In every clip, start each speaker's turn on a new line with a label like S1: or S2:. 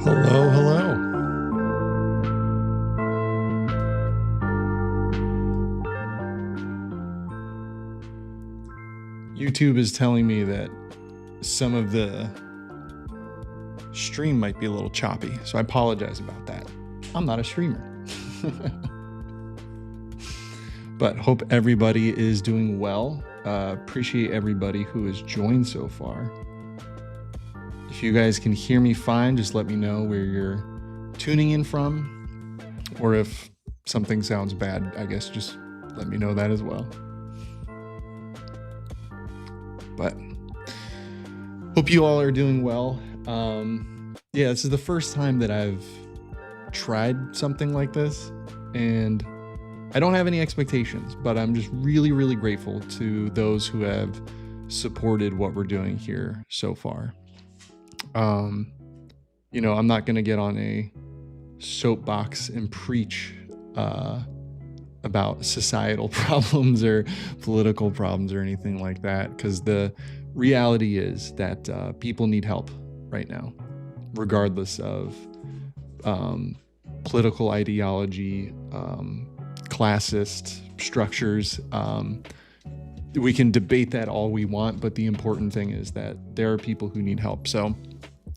S1: Hello, hello. YouTube is telling me that some of the stream might be a little choppy, so I apologize about that. I'm not a streamer. But hope everybody is doing well. Appreciate everybody who has joined so far. If you guys can hear me fine, just let me know where you're tuning in from. Or if something sounds bad, I guess just let me know that as well. But hope you all are doing well. Yeah, this is the first time that I've tried something like this, and I don't have any expectations, but I'm just really, really grateful to those who have supported what we're doing here so far. You know, I'm not going to get on a soapbox and preach about societal problems or political problems or anything like that, because the reality is that people need help right now, regardless of political ideology, classist structures. We can debate that all we want, but the important thing is that there are people who need help. So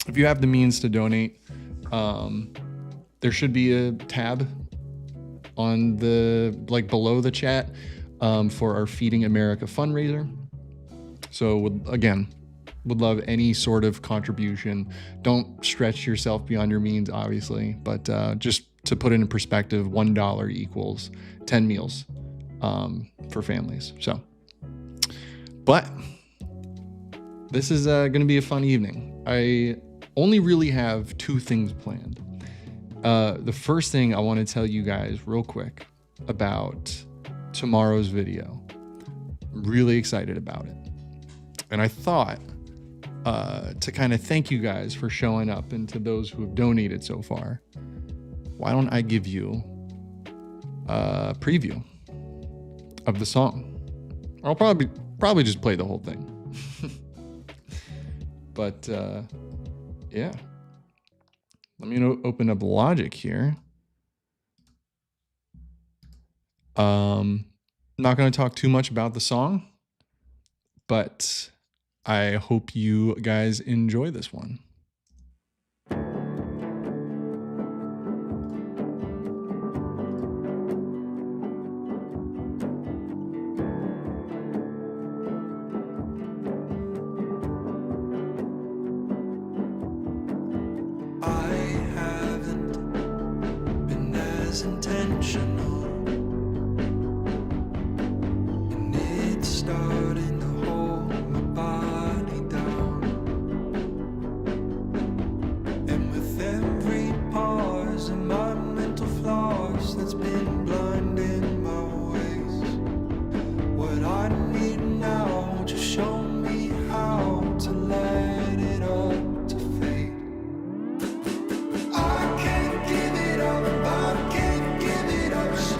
S1: if you have the means to donate, there should be a tab on the below the chat for our Feeding America fundraiser. So would love any sort of contribution. Don't stretch yourself beyond your means, obviously, but just to put it in perspective, $1 equals 10 meals for families. So, but this is going to be a fun evening. I only really have two things planned. The first thing I want to tell you guys real quick about tomorrow's video. I'm really excited about it. And I thought to kind of thank you guys for showing up, and to those who have donated so far, why don't I give you a preview of the song? I'll probably just play the whole thing. But yeah, let me open up Logic here. Not going to talk too much about the song, but I hope you guys enjoy this one.
S2: Intentional, and it's starting to hold my body down. And with every pause in my mental flaws that's been blinding my ways, what I need now, just show me how to let it up to fade. I can't give it up, I can't give it up.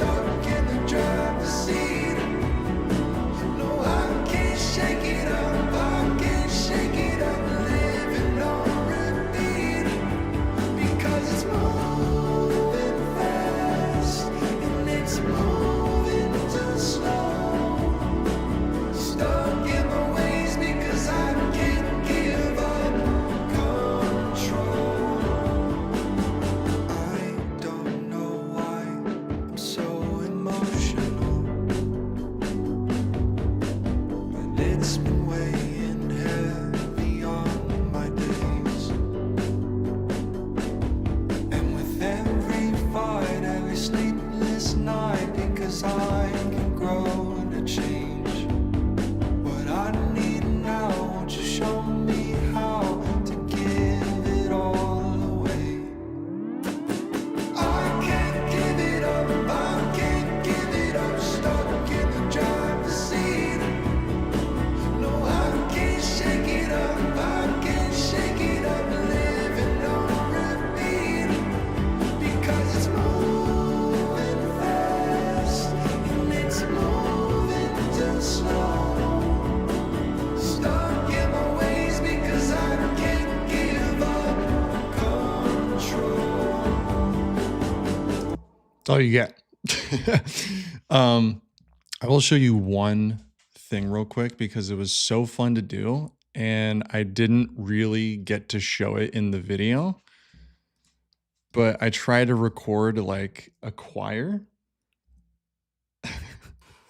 S1: That's all you get. I will show you one thing real quick because it was so fun to do and I didn't really get to show it in the video, but I tried to record like a choir.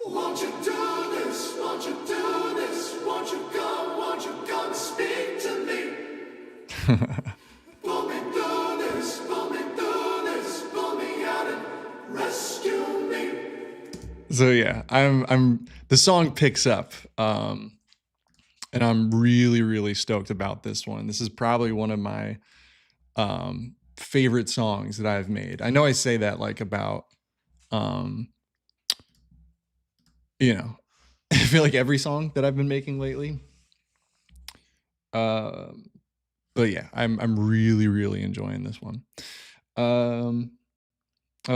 S2: Won't you do this? Won't you do this? Won't you come speak to me? Pull me through this, pull me through this, pull me out and rescue me.
S1: So yeah, I'm the song picks up, and I'm really stoked about this one. This is probably one of my favorite songs that I've made. I know I say that like about you know, I feel like every song that I've been making lately. But yeah, I'm really enjoying this one. Oh,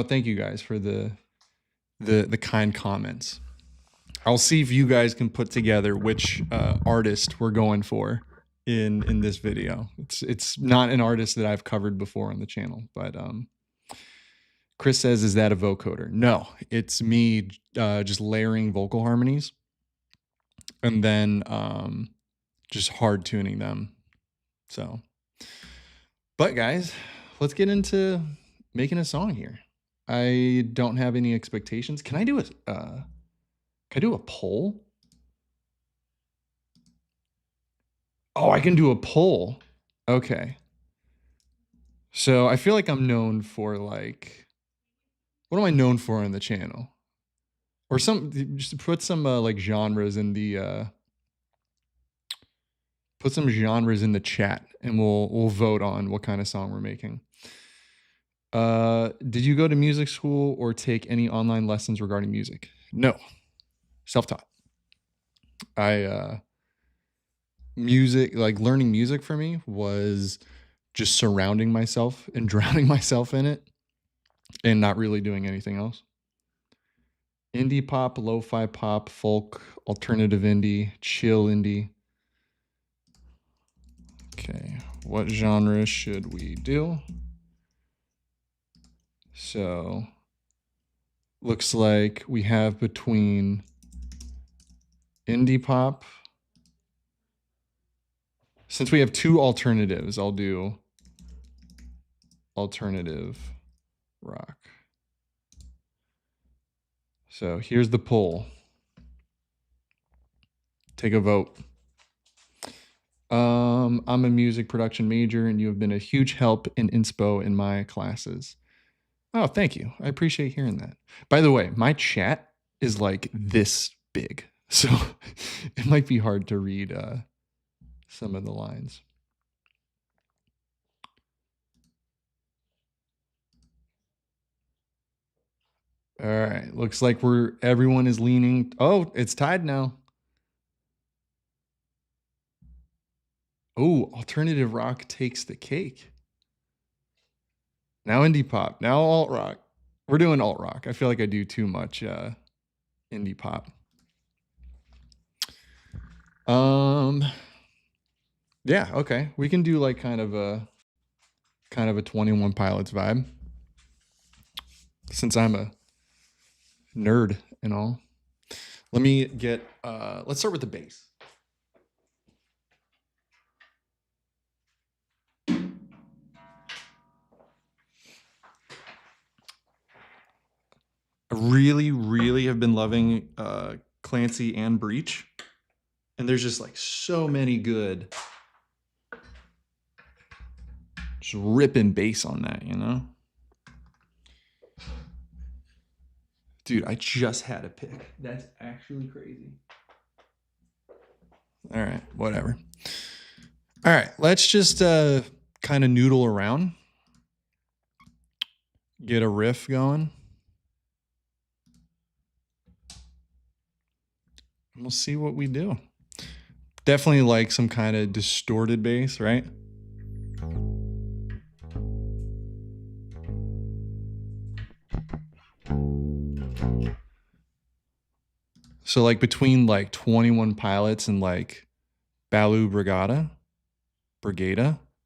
S1: thank you guys for the kind comments. I'll see if you guys can put together which artist we're going for in this video. It's not an artist that I've covered before on the channel, but Chris says, is that a vocoder? No, it's me just layering vocal harmonies and then just hard tuning them. So, but guys, let's get into making a song here. I don't have any expectations. Can I do a poll? Oh, I can do a poll. Okay. So I feel like I'm known for like, what am I known for on the channel? Or just put some like genres in the, put some genres in the chat and we'll vote on what kind of song we're making. Did you go to music school or take any online lessons regarding music? No, self-taught. Music, like learning music for me was just surrounding myself and drowning myself in it and not really doing anything else. Indie pop, lo-fi pop, folk, alternative indie, chill indie. Okay, what genre should we do? So, looks like we have between indie pop. Since we have two alternatives, I'll do alternative rock. So here's the poll. Take a vote. I'm a music production major and you have been a huge help and inspo in my classes. Oh, thank you. I appreciate hearing that. By the way, my chat is like this big, so it might be hard to read some of the lines. All right, looks like everyone is leaning. Oh, it's tied now. Oh, alternative rock takes the cake. Now indie pop, now alt rock. We're doing alt rock. I feel like I do too much indie pop. Yeah, okay. We can do like kind of a 21 Pilots vibe. Since I'm a nerd and all. Let me get let's start with the bass. I really have been loving Clancy and Breach. And there's just like so many good just ripping bass on that, you know? Dude, I just had a pick. That's actually crazy. All right, whatever. All right, let's just kind of noodle around. Get a riff going. And we'll see what we do. Definitely like some kind of distorted bass, right? So like between like 21 Pilots and like Balu Brigada,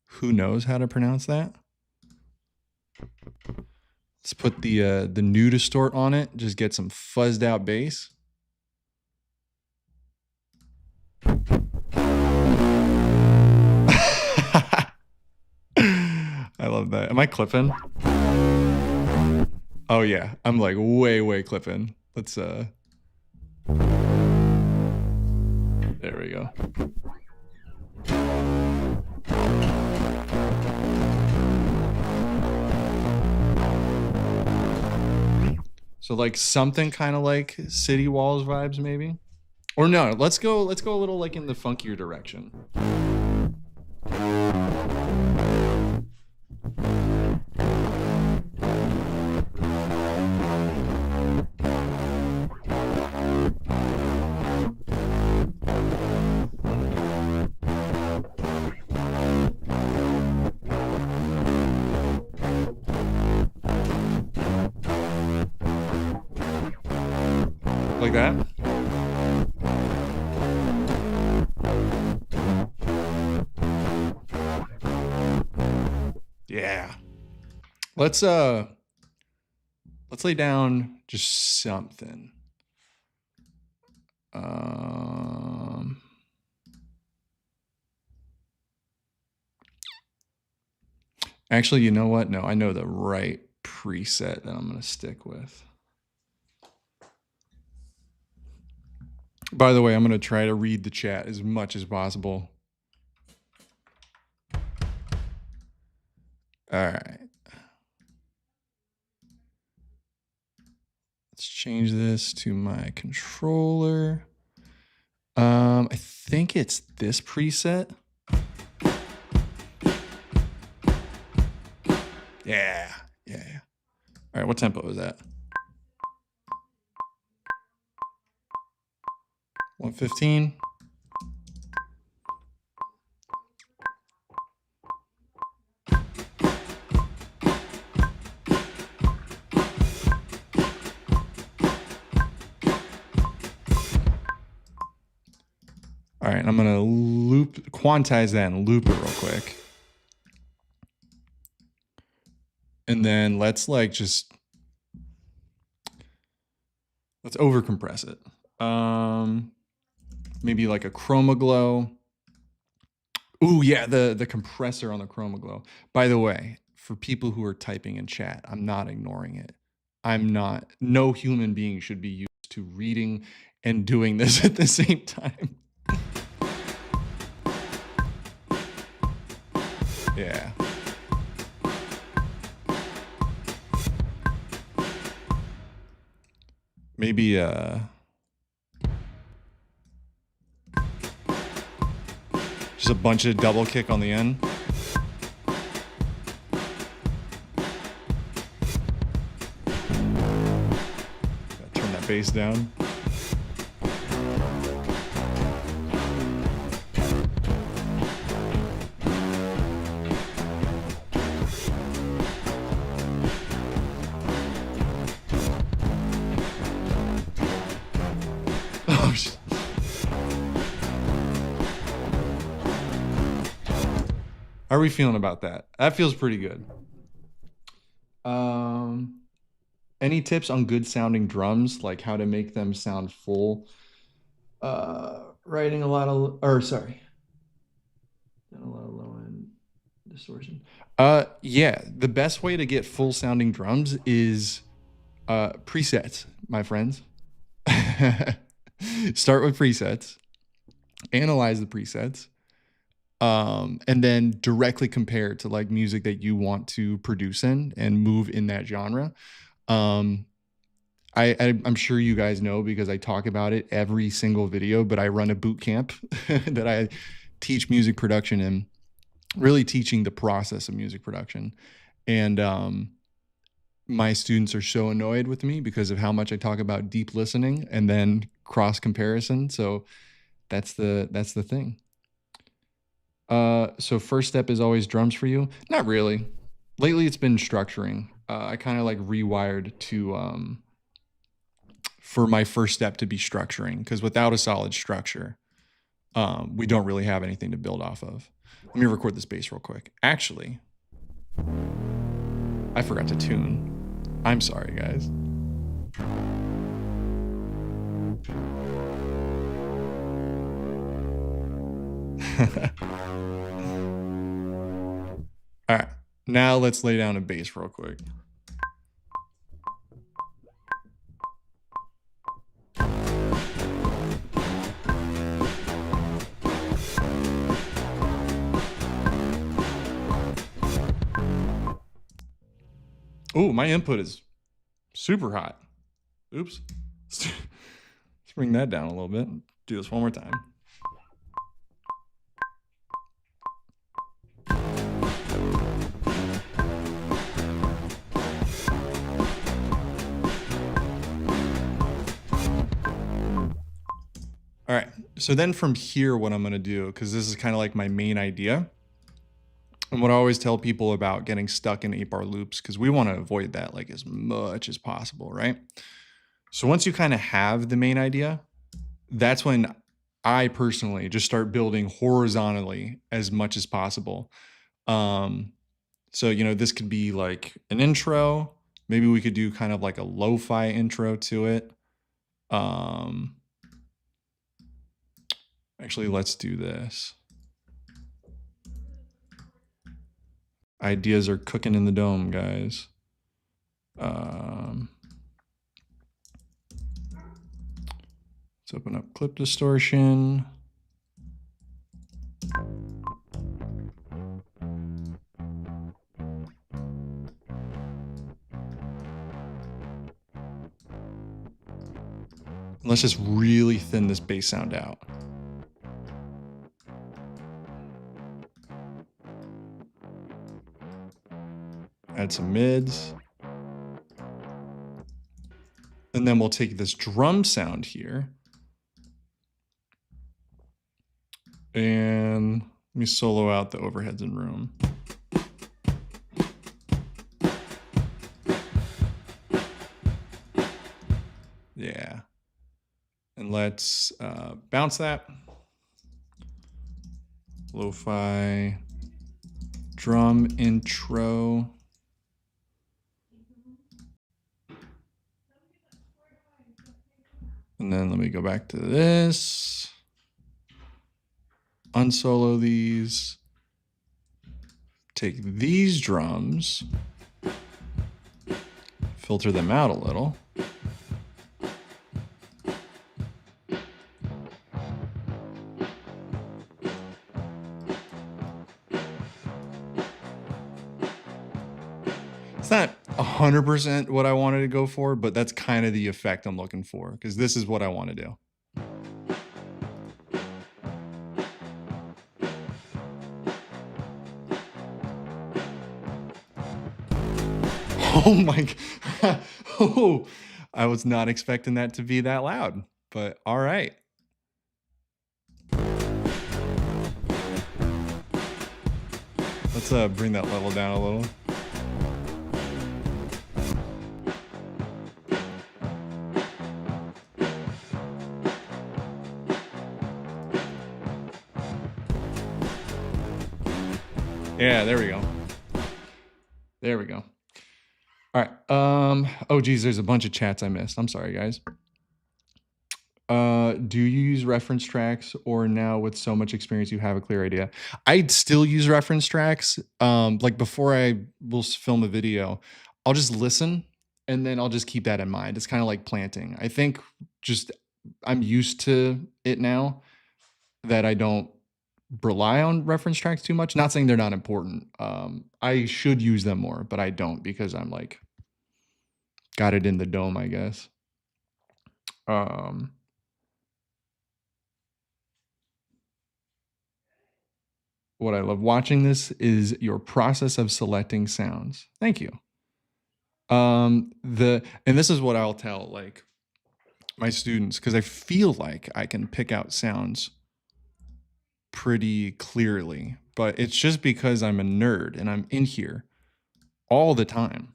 S1: who knows how to pronounce that? Let's put the new distort on it. Just get some fuzzed out bass. I love that. Am I clipping? Oh yeah, I'm like way clipping. Let's there we go. So like something kind of like City Walls vibes maybe. Or no, let's go a little like in the funkier direction. Like that. Yeah. Let's lay down just something. Actually, you know what? No, I know the right preset that I'm going to stick with. By the way, I'm going to try to read the chat as much as possible. All right. Let's change this to my controller. I think it's this preset. Yeah. All right, what tempo is that? 115. All right, I'm gonna quantize that and loop it real quick. And then let's over compress it. Maybe like a chroma glow. Ooh, yeah, the compressor on the chroma glow. By the way, for people who are typing in chat, I'm not ignoring it. No human being should be used to reading and doing this at the same time. Yeah. Maybe just a bunch of double kick on the end. Gotta turn that bass down. Oh shit. How are we feeling about that? That feels pretty good. Any tips on good sounding drums, like how to make them sound full? Writing a lot of, a lot of low end distortion. Yeah, the best way to get full sounding drums is presets, my friends. Start with presets, analyze the presets, and then directly compare it to like music that you want to produce in and move in that genre. I'm sure you guys know because I talk about it every single video, but I run a boot camp that I teach music production in, really teaching the process of music production. And my students are so annoyed with me because of how much I talk about deep listening and then cross comparison. So that's the thing. So first step is always drums for you? Not really. Lately it's been structuring. I kind of like rewired to for my first step to be structuring, because without a solid structure, we don't really have anything to build off of. Let me record this bass real quick. Actually, I forgot to tune. I'm sorry, guys. All right, now let's lay down a bass real quick. Oh, my input is super hot. Oops. Let's bring that down a little bit. Do this one more time. All right, so then from here, what I'm gonna do, because this is kind of like my main idea, and what I always tell people about getting stuck in 8-bar loops, because we want to avoid that like as much as possible, right? So once you kind of have the main idea, that's when I personally just start building horizontally as much as possible. So, you know, this could be like an intro. Maybe we could do kind of like a lo-fi intro to it. Actually, let's do this. Ideas are cooking in the dome, guys. Let's open up clip distortion. Let's just really thin this bass sound out. Add some mids. And then we'll take this drum sound here. And let me solo out the overheads and room. Yeah. And let's bounce that. Lo-fi drum intro. And then let me go back to this. Unsolo these. Take these drums. Filter them out a little. It's not 100% what I wanted to go for, but that's kind of the effect I'm looking for, because this is what I want to do. Oh my God. Oh, I was not expecting that to be that loud, but all right. Let's bring that level down a little. Yeah, there we go. There we go. All right. Oh geez, there's a bunch of chats I missed. I'm sorry, guys. Do you use reference tracks, or now with so much experience you have a clear idea? I'd still use reference tracks. Like before I will film a video, I'll just listen and then I'll just keep that in mind. It's kind of like planting. I think just I'm used to it now that I don't rely on reference tracks too much. Not saying they're not important. I should use them more, but I don't, because I'm like got it in the dome, I guess. What I love watching this is your process of selecting sounds. Thank you. And this is what I'll tell like my students, because I feel like I can pick out sounds pretty clearly, but it's just because I'm a nerd and I'm in here all the time.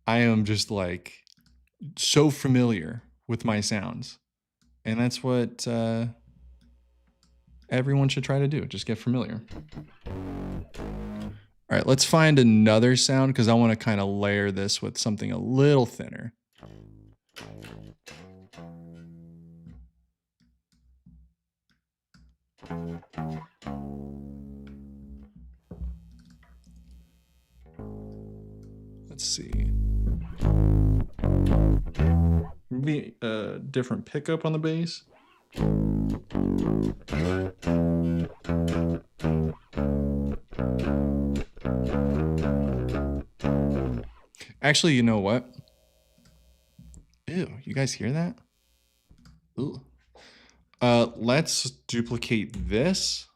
S1: I am just like so familiar with my sounds, and that's what everyone should try to do. Just get familiar. All right, let's find another sound because I want to kind of layer this with something a little thinner. Let's see. Maybe a different pickup on the bass. Actually, you know what? Ew, you guys hear that? Ooh. Let's duplicate this.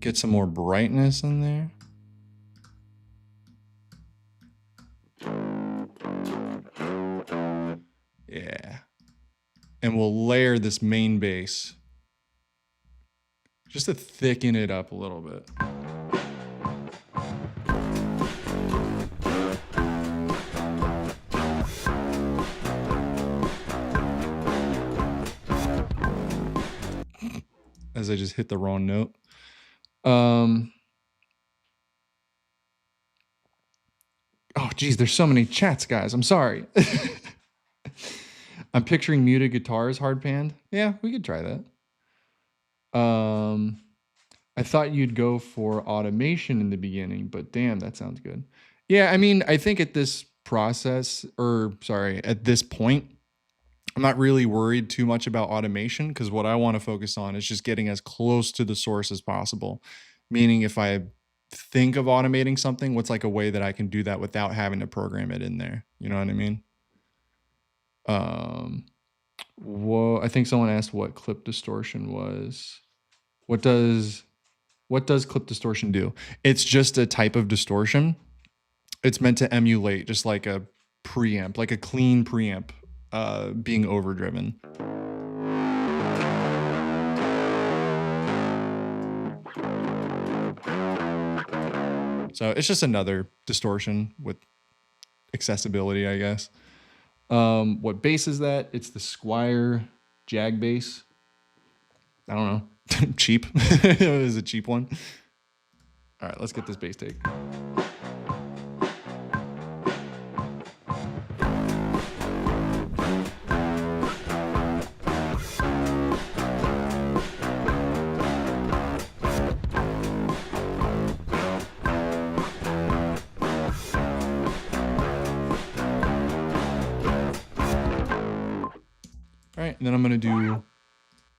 S1: Get some more brightness in there. Yeah. And we'll layer this main bass just to thicken it up a little bit. As I just hit the wrong note. Oh, geez, there's so many chats, guys. I'm sorry. I'm picturing muted guitars hard panned. Yeah, we could try that. I thought you'd go for automation in the beginning, but damn, that sounds good. Yeah, I mean, I think at this at this point, I'm not really worried too much about automation because what I want to focus on is just getting as close to the source as possible. Meaning if I think of automating something, what's like a way that I can do that without having to program it in there? You know what I mean? Well, I think someone asked what clip distortion was. What does clip distortion do? It's just a type of distortion. It's meant to emulate just like a preamp, like a clean preamp being overdriven. So it's just another distortion with accessibility, I guess. What bass is that? It's the Squier Jag bass. I don't know. Cheap. It was a cheap one. All right, let's get this bass take. All right, and then I'm gonna do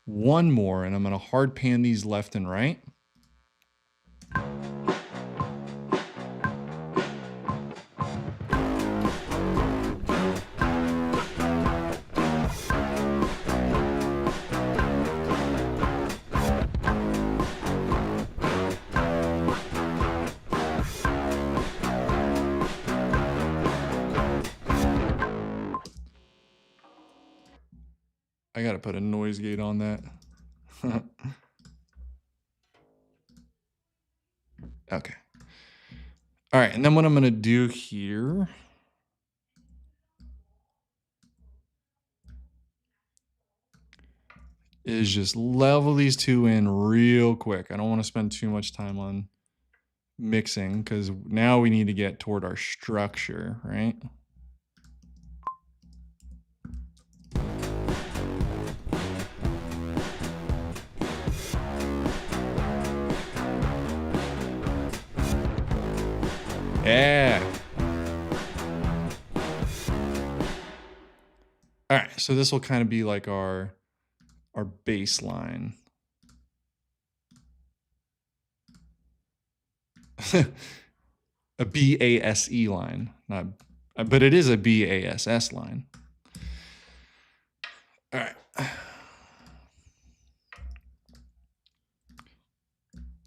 S1: one more, and I'm gonna hard pan these left and right. I gotta put a noise gate on that. Okay. All right, and then what I'm gonna do here is just level these two in real quick. I don't want to spend too much time on mixing because now we need to get toward our structure, right? Yeah. All right, so this will kind of be like our bass line. A BASE line, not, but it is a BASS line. All right.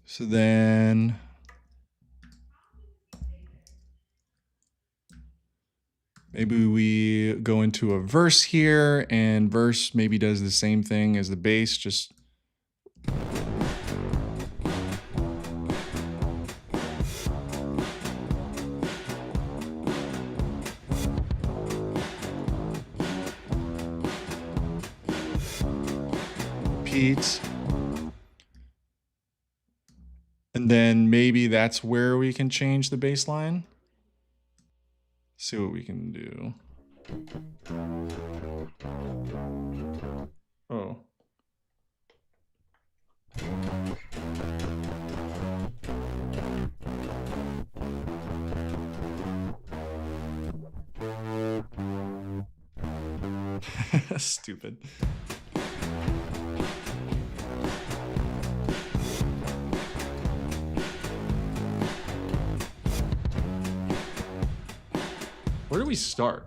S1: So then maybe we go into a verse here, and verse maybe does the same thing as the bass, just beats. And then maybe that's where we can change the bass line. See what we can do. Oh. Stupid. Where do we start?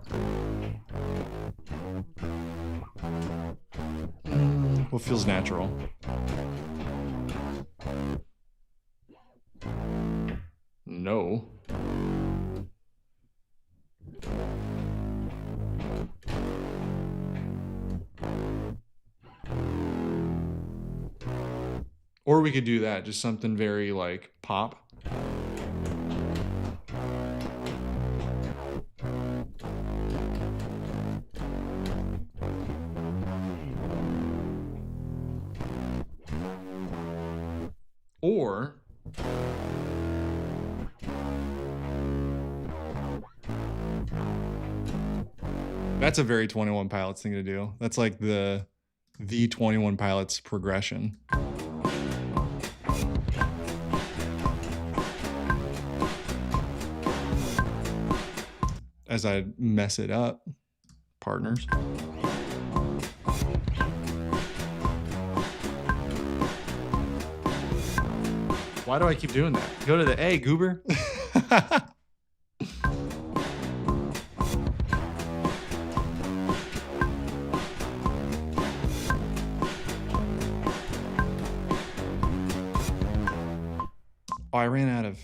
S1: What feels natural? No. Or we could do that, just something very like pop. Or that's a very 21 Pilots thing to do. That's like the 21 Pilots progression. As I mess it up, partners. Why do I keep doing that? Go to the A, goober. Oh, I ran out of...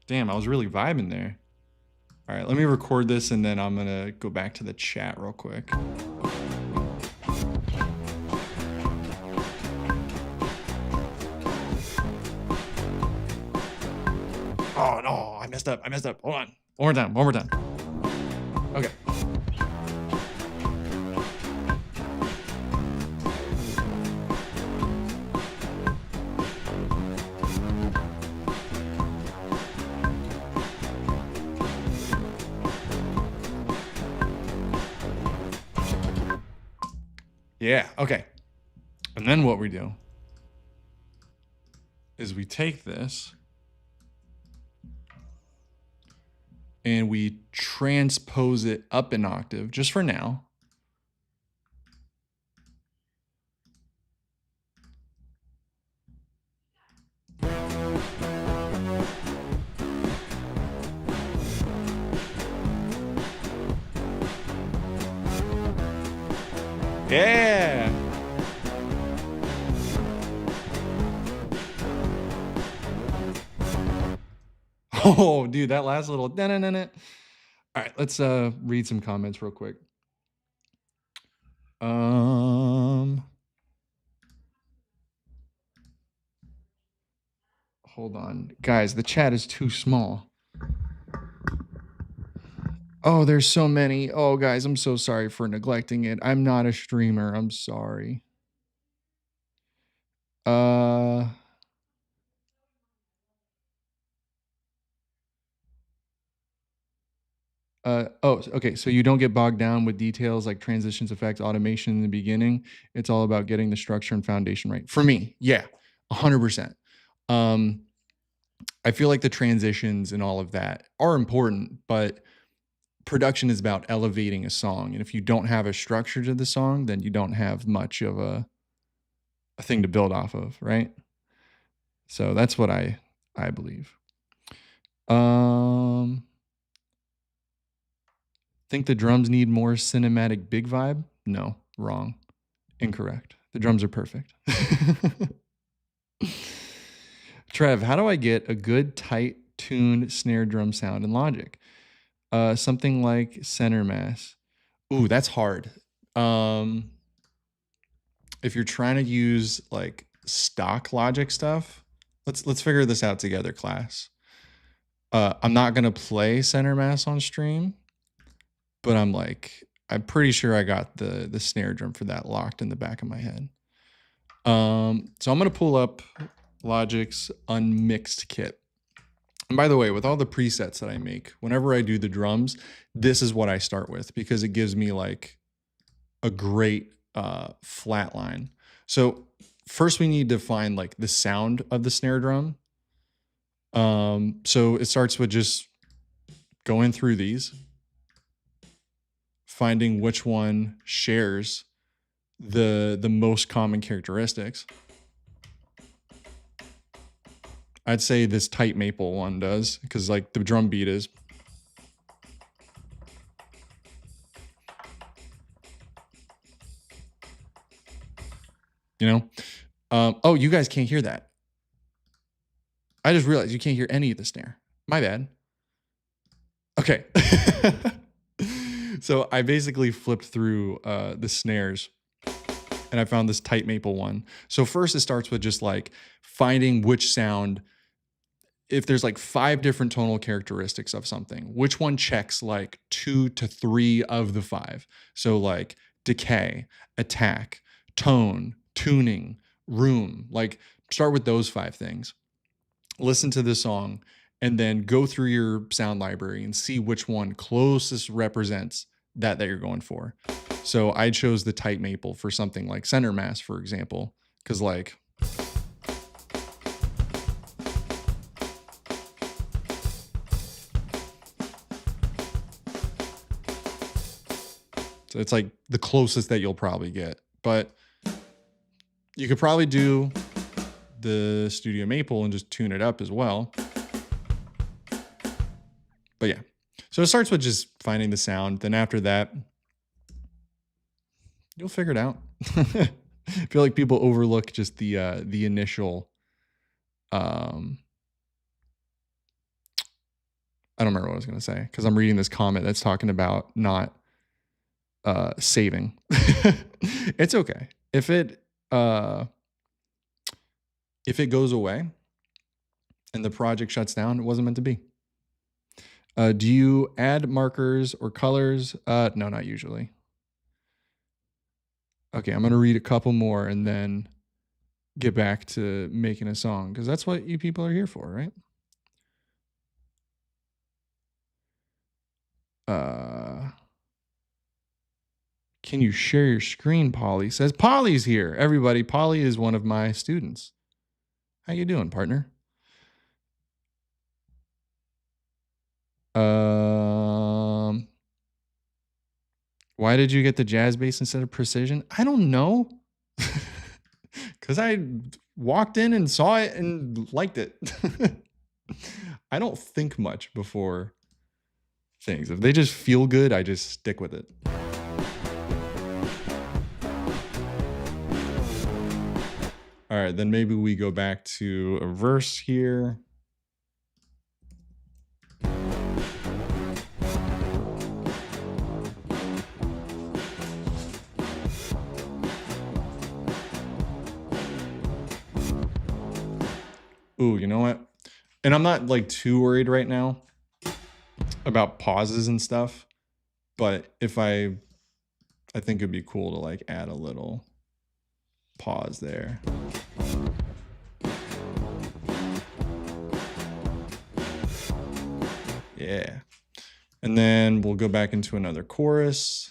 S1: Damn, I was really vibing there. All right, let me record this and then I'm gonna go back to the chat real quick. Oh no, I messed up. Hold on. One more time. Okay. Yeah, okay. And then what we do is we take this and we transpose it up an octave just for now. Yeah. Oh, dude, that last little da-na-na-na. All right, let's read some comments real quick. Hold on. Guys, the chat is too small. Oh, there's so many. Oh, guys, I'm so sorry for neglecting it. I'm not a streamer. I'm sorry. Oh, okay. So you don't get bogged down with details like transitions, effects, automation in the beginning. It's all about getting the structure and foundation right. For me, yeah, 100%. I feel like the transitions and all of that are important, but production is about elevating a song. And if you don't have a structure to the song, then you don't have much of a thing to build off of, right? So that's what I believe. Think the drums need more cinematic big vibe? No, wrong. Incorrect. The drums are perfect. Trev, how do I get a good tight tuned snare drum sound in Logic? Something like center mass. Ooh, that's hard. If you're trying to use like stock Logic stuff, let's figure this out together, class. I'm not gonna play center mass on stream, but I'm pretty sure I got the snare drum for that locked in the back of my head. So I'm going to pull up Logic's Unmixed kit. And by the way, with all the presets that I make, whenever I do the drums, this is what I start with because it gives me like a great flat line. So first we need to find like the sound of the snare drum. So it starts with just going through these, finding which one shares the most common characteristics. I'd say this tight maple one does, because like the drum beat is. You know? Oh, you guys can't hear that. I just realized you can't hear any of the snare. My bad. Okay. So I basically flipped through the snares and I found this tight maple one. So first it starts with just like finding which sound, if there's like 5 different tonal characteristics of something, which one checks like 2 to 3 of the 5. So like decay, attack, tone, tuning, room, like start with those 5 things. Listen to the song and then go through your sound library and see which one closest represents that you're going for. So I chose the tight maple for something like center mass, for example, because like so it's like the closest that you'll probably get. But you could probably do the Studio Maple and just tune it up as well. But yeah, so it starts with just finding the sound. Then after that, you'll figure it out. I feel like people overlook just the initial. I don't remember what I was going to say because I'm reading this comment that's talking about not saving. It's okay if it goes away and the project shuts down. It wasn't meant to be. Do you add markers or colors? No, not usually. Okay, I'm going to read a couple more and then get back to making a song because that's what you people are here for, right? Can you share your screen? Polly says. Polly's here. Everybody, Polly is one of my students. How you doing, partner? Why did you get the jazz bass instead of precision? I don't know. Because I walked in and saw it and liked it. I don't think much before things. If they just feel good, I just stick with it. All right, then maybe we go back to a verse here. Ooh, you know what? And I'm not like too worried right now about pauses and stuff, but if I think it'd be cool to like add a little pause there. Yeah. And then we'll go back into another chorus.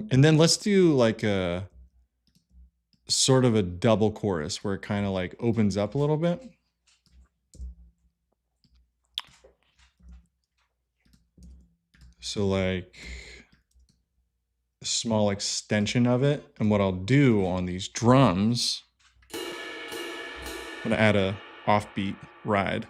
S1: And then let's do like a sort of a double chorus where it kind of like opens up a little bit. So like a small extension of it. And what I'll do on these drums, I'm gonna add a offbeat ride.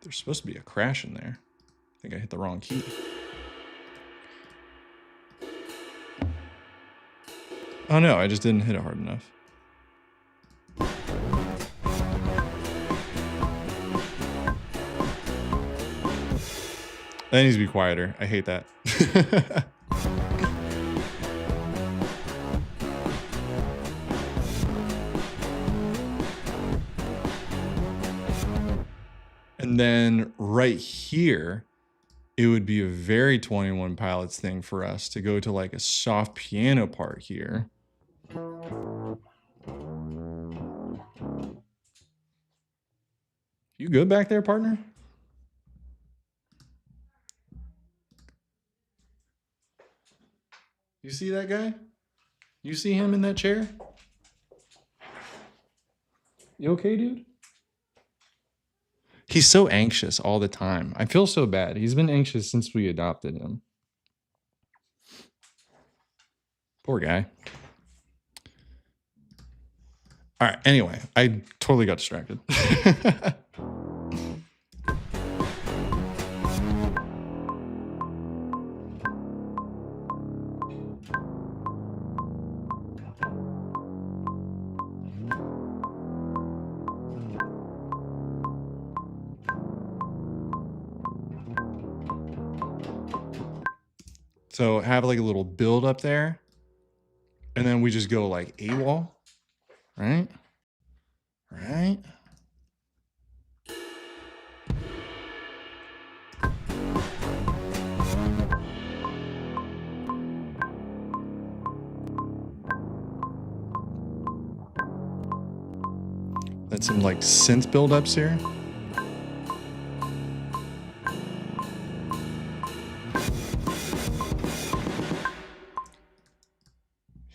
S1: There's supposed to be a crash in there. I think I hit the wrong key. Oh no, I just didn't hit it hard enough. That needs to be quieter. I hate that. And then right here, it would be a very 21 Pilots thing for us to go to like a soft piano part here. You good back there, partner? You see that guy? You see him in that chair? You okay, dude? He's so anxious all the time. I feel so bad. He's been anxious since we adopted him. Poor guy. All right, anyway, I totally got distracted. So have like a little build up there, and then we just go like AWOL, right? Right? Then some like synth buildups here.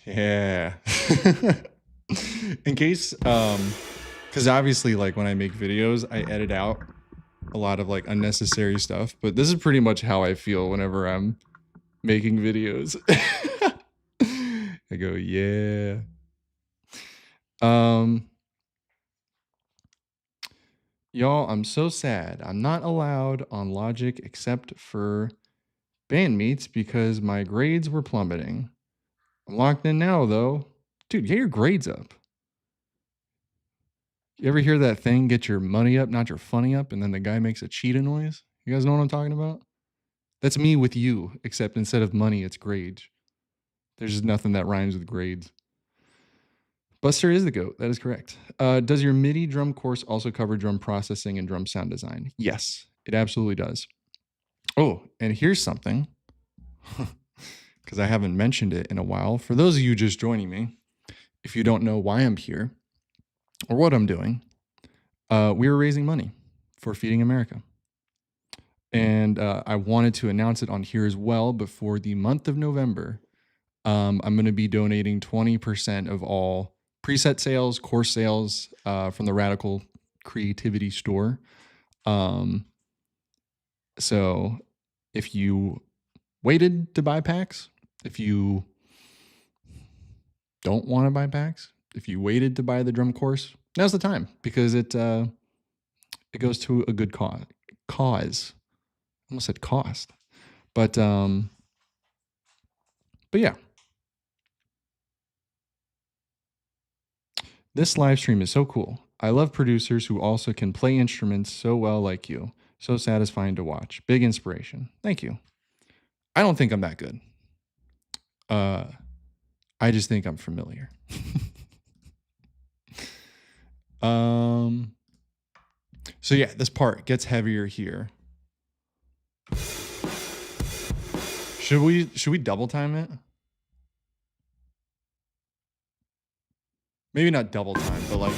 S1: Yeah. In case, because obviously, like when I make videos, I edit out a lot of like unnecessary stuff, but this is pretty much how I feel whenever I'm making videos. I go, yeah. Y'all, I'm so sad. I'm not allowed on Logic except for band meets because my grades were plummeting. I'm locked in now, though. Dude, get your grades up. You ever hear that thing, get your money up, not your funny up, and then the guy makes a cheetah noise? You guys know what I'm talking about? That's me with you, except instead of money, it's grades. There's just nothing that rhymes with grades. Buster is the GOAT. That is correct. Does your MIDI drum course also cover drum processing and drum sound design? Yes, it absolutely does. Oh, and here's something, because I haven't mentioned it in a while. For those of you just joining me, if you don't know why I'm here or what I'm doing, we are raising money for Feeding America. And I wanted to announce it on here as well. But for the month of November, I'm going to be donating 20% of all preset sales, course sales from the Radical Creativity Store. So if you waited to buy packs, if you don't want to buy packs, if you waited to buy the drum course, now's the time, because it goes to a good cause. I almost said cost, but yeah. This live stream is so cool. I love producers who also can play instruments so well like you. So satisfying to watch. Big inspiration. Thank you. I don't think I'm that good. I just think I'm familiar. So yeah, this part gets heavier here. Should we double time it? Maybe not double time, but like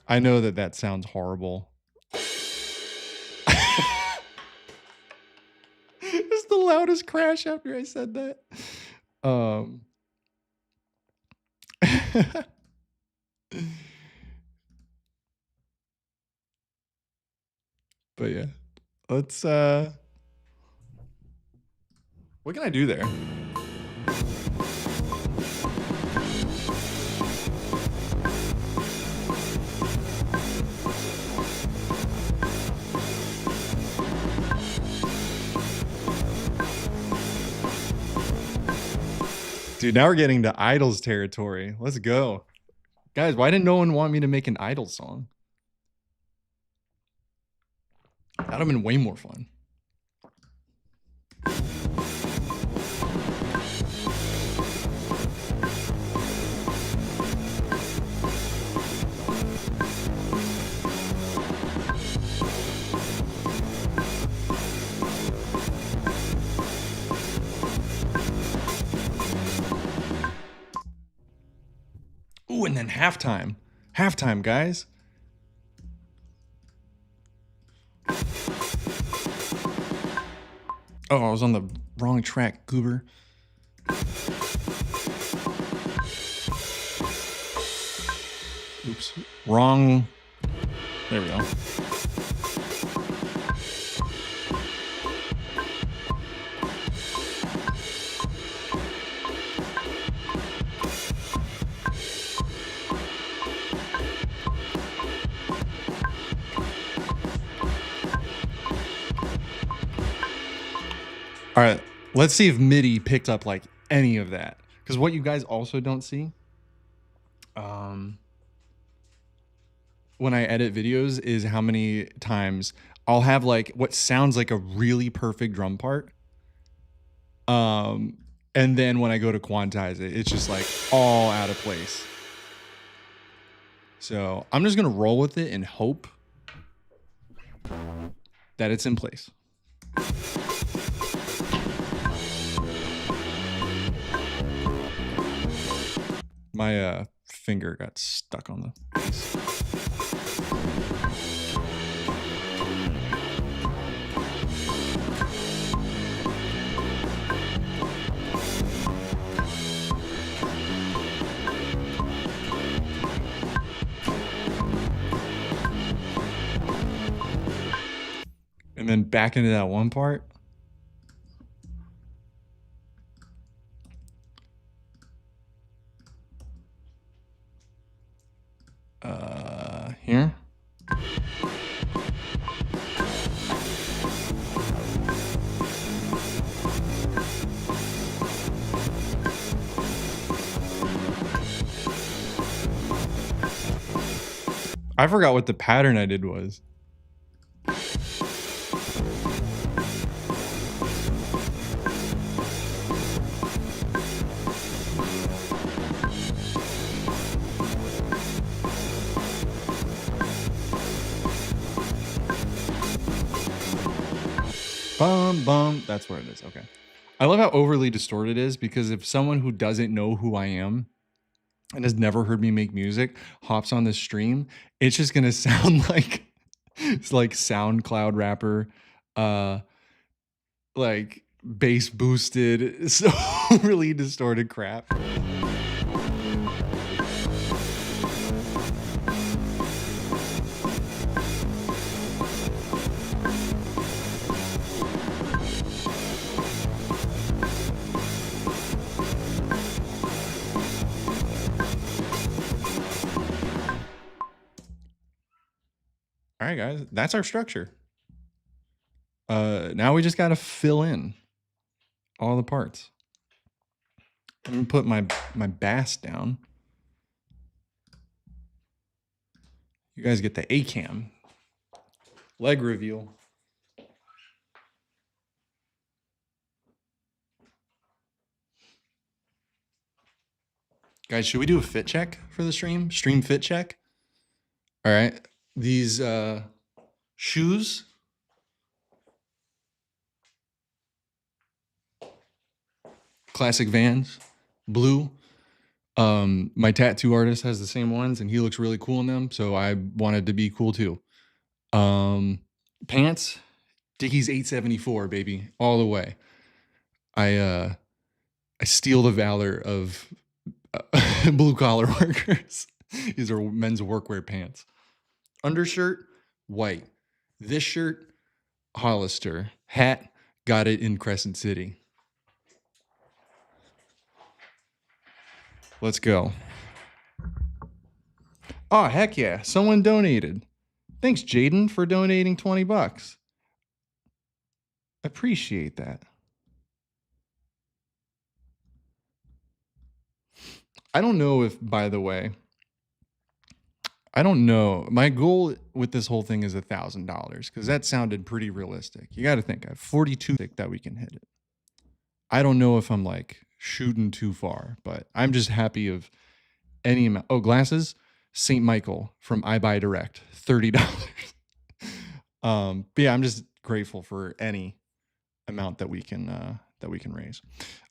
S1: I know that sounds horrible. It's the loudest crash after I said that. But yeah, let's what can I do there? Dude, now we're getting to idols territory. Let's go. Guys, why didn't no one want me to make an idol song? That'd have been way more fun. Ooh, and then halftime. Halftime, guys. Oh, I was on the wrong track, goober. Oops. Wrong. There we go. All right, let's see if MIDI picked up like any of that. Because what you guys also don't see when I edit videos is how many times I'll have like what sounds like a really perfect drum part. And then when I go to quantize it, it's just like all out of place. So I'm just going to roll with it and hope that it's in place. My finger got stuck on the bass. And then back into that one part. Here. I forgot what the pattern I did was. Bum, bum. That's where it is. Okay. I love how overly distorted it is because if someone who doesn't know who I am and has never heard me make music hops on this stream, it's just going to sound like it's like SoundCloud rapper, like bass boosted, so really distorted crap. All right, guys, that's our structure. Now we just got to fill in all the parts. I'm gonna put my bass down. You guys get the A-cam. Leg reveal. Guys, should we do a fit check for the stream? Stream fit check? All right. These shoes. Classic Vans. Blue. My tattoo artist has the same ones and he looks really cool in them, so I wanted to be cool too. Pants. Dickies 874, baby. All the way. I steal the valor of blue collar workers. These are men's workwear pants. Undershirt, white. This shirt, Hollister. Hat, got it in Crescent City. Let's go. Oh, heck yeah. Someone donated. Thanks, Jaden, for donating 20 bucks. Appreciate that. I don't know if, by the way, I don't know. My goal with this whole thing is $1,000 because that sounded pretty realistic. You got to think I have 42 that we can hit it. I don't know if I'm like shooting too far, but I'm just happy of any amount. Oh, glasses, St. Michael from I Buy Direct, $30. But yeah, I'm just grateful for any amount that we can raise.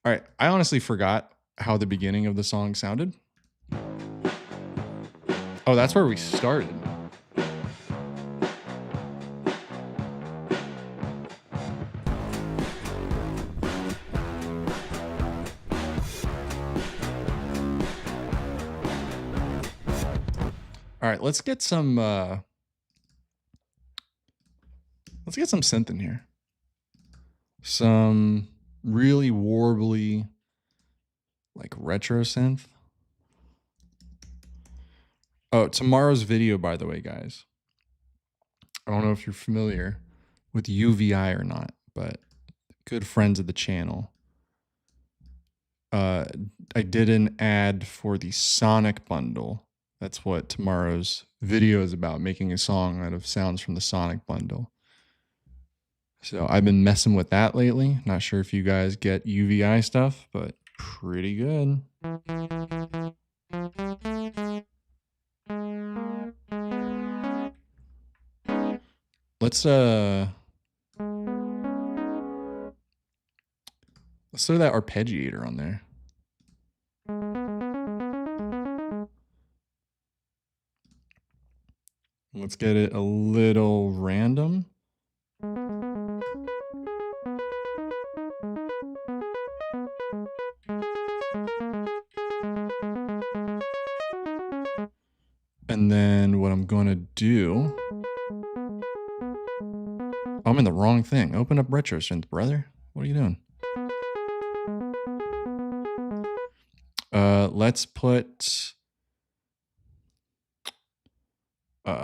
S1: All right, I honestly forgot how the beginning of the song sounded. Oh, that's where we started. All right, let's get some synth in here. Some really warbly, like retro synth. Oh, tomorrow's video, by the way, guys. I don't know if you're familiar with UVI or not, but good friends of the channel. I did an ad for the Sonic bundle. That's what tomorrow's video is about, making a song out of sounds from the Sonic bundle. So I've been messing with that lately. Not sure if you guys get UVI stuff, but pretty good. Let's throw that arpeggiator on there. Let's get it a little random. And then what I'm going to do... I'm in the wrong thing. Open up retro synth, brother. What are you doing? Let's put... what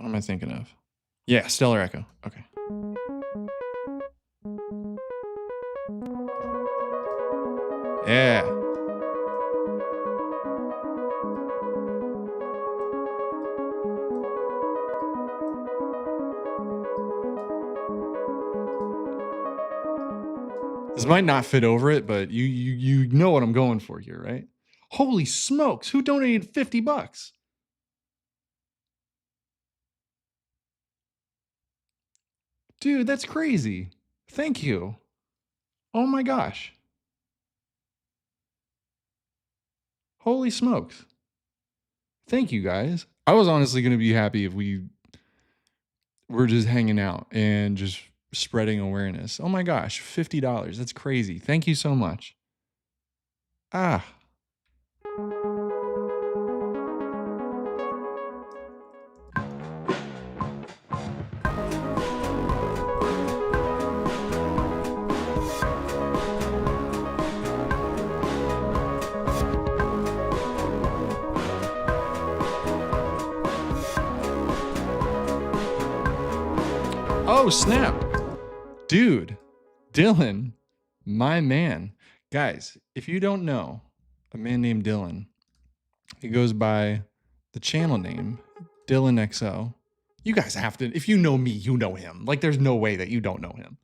S1: am I thinking of? Yeah, Stellar Echo. Okay. Yeah. This might not fit over it, but you know what I'm going for here, right? Holy smokes, who donated $50? Dude, that's crazy. Thank you. Oh my gosh. Holy smokes. Thank you, guys. I was honestly going to be happy if we were just hanging out and just spreading awareness. Oh my gosh, $50. That's crazy. Thank you so much. Ah. Oh, snap. Dude, Dylan, my man. Guys, if you don't know a man named Dylan, he goes by the channel name Dylan XO. You guys have to, if you know me, you know him. Like, there's no way that you don't know him.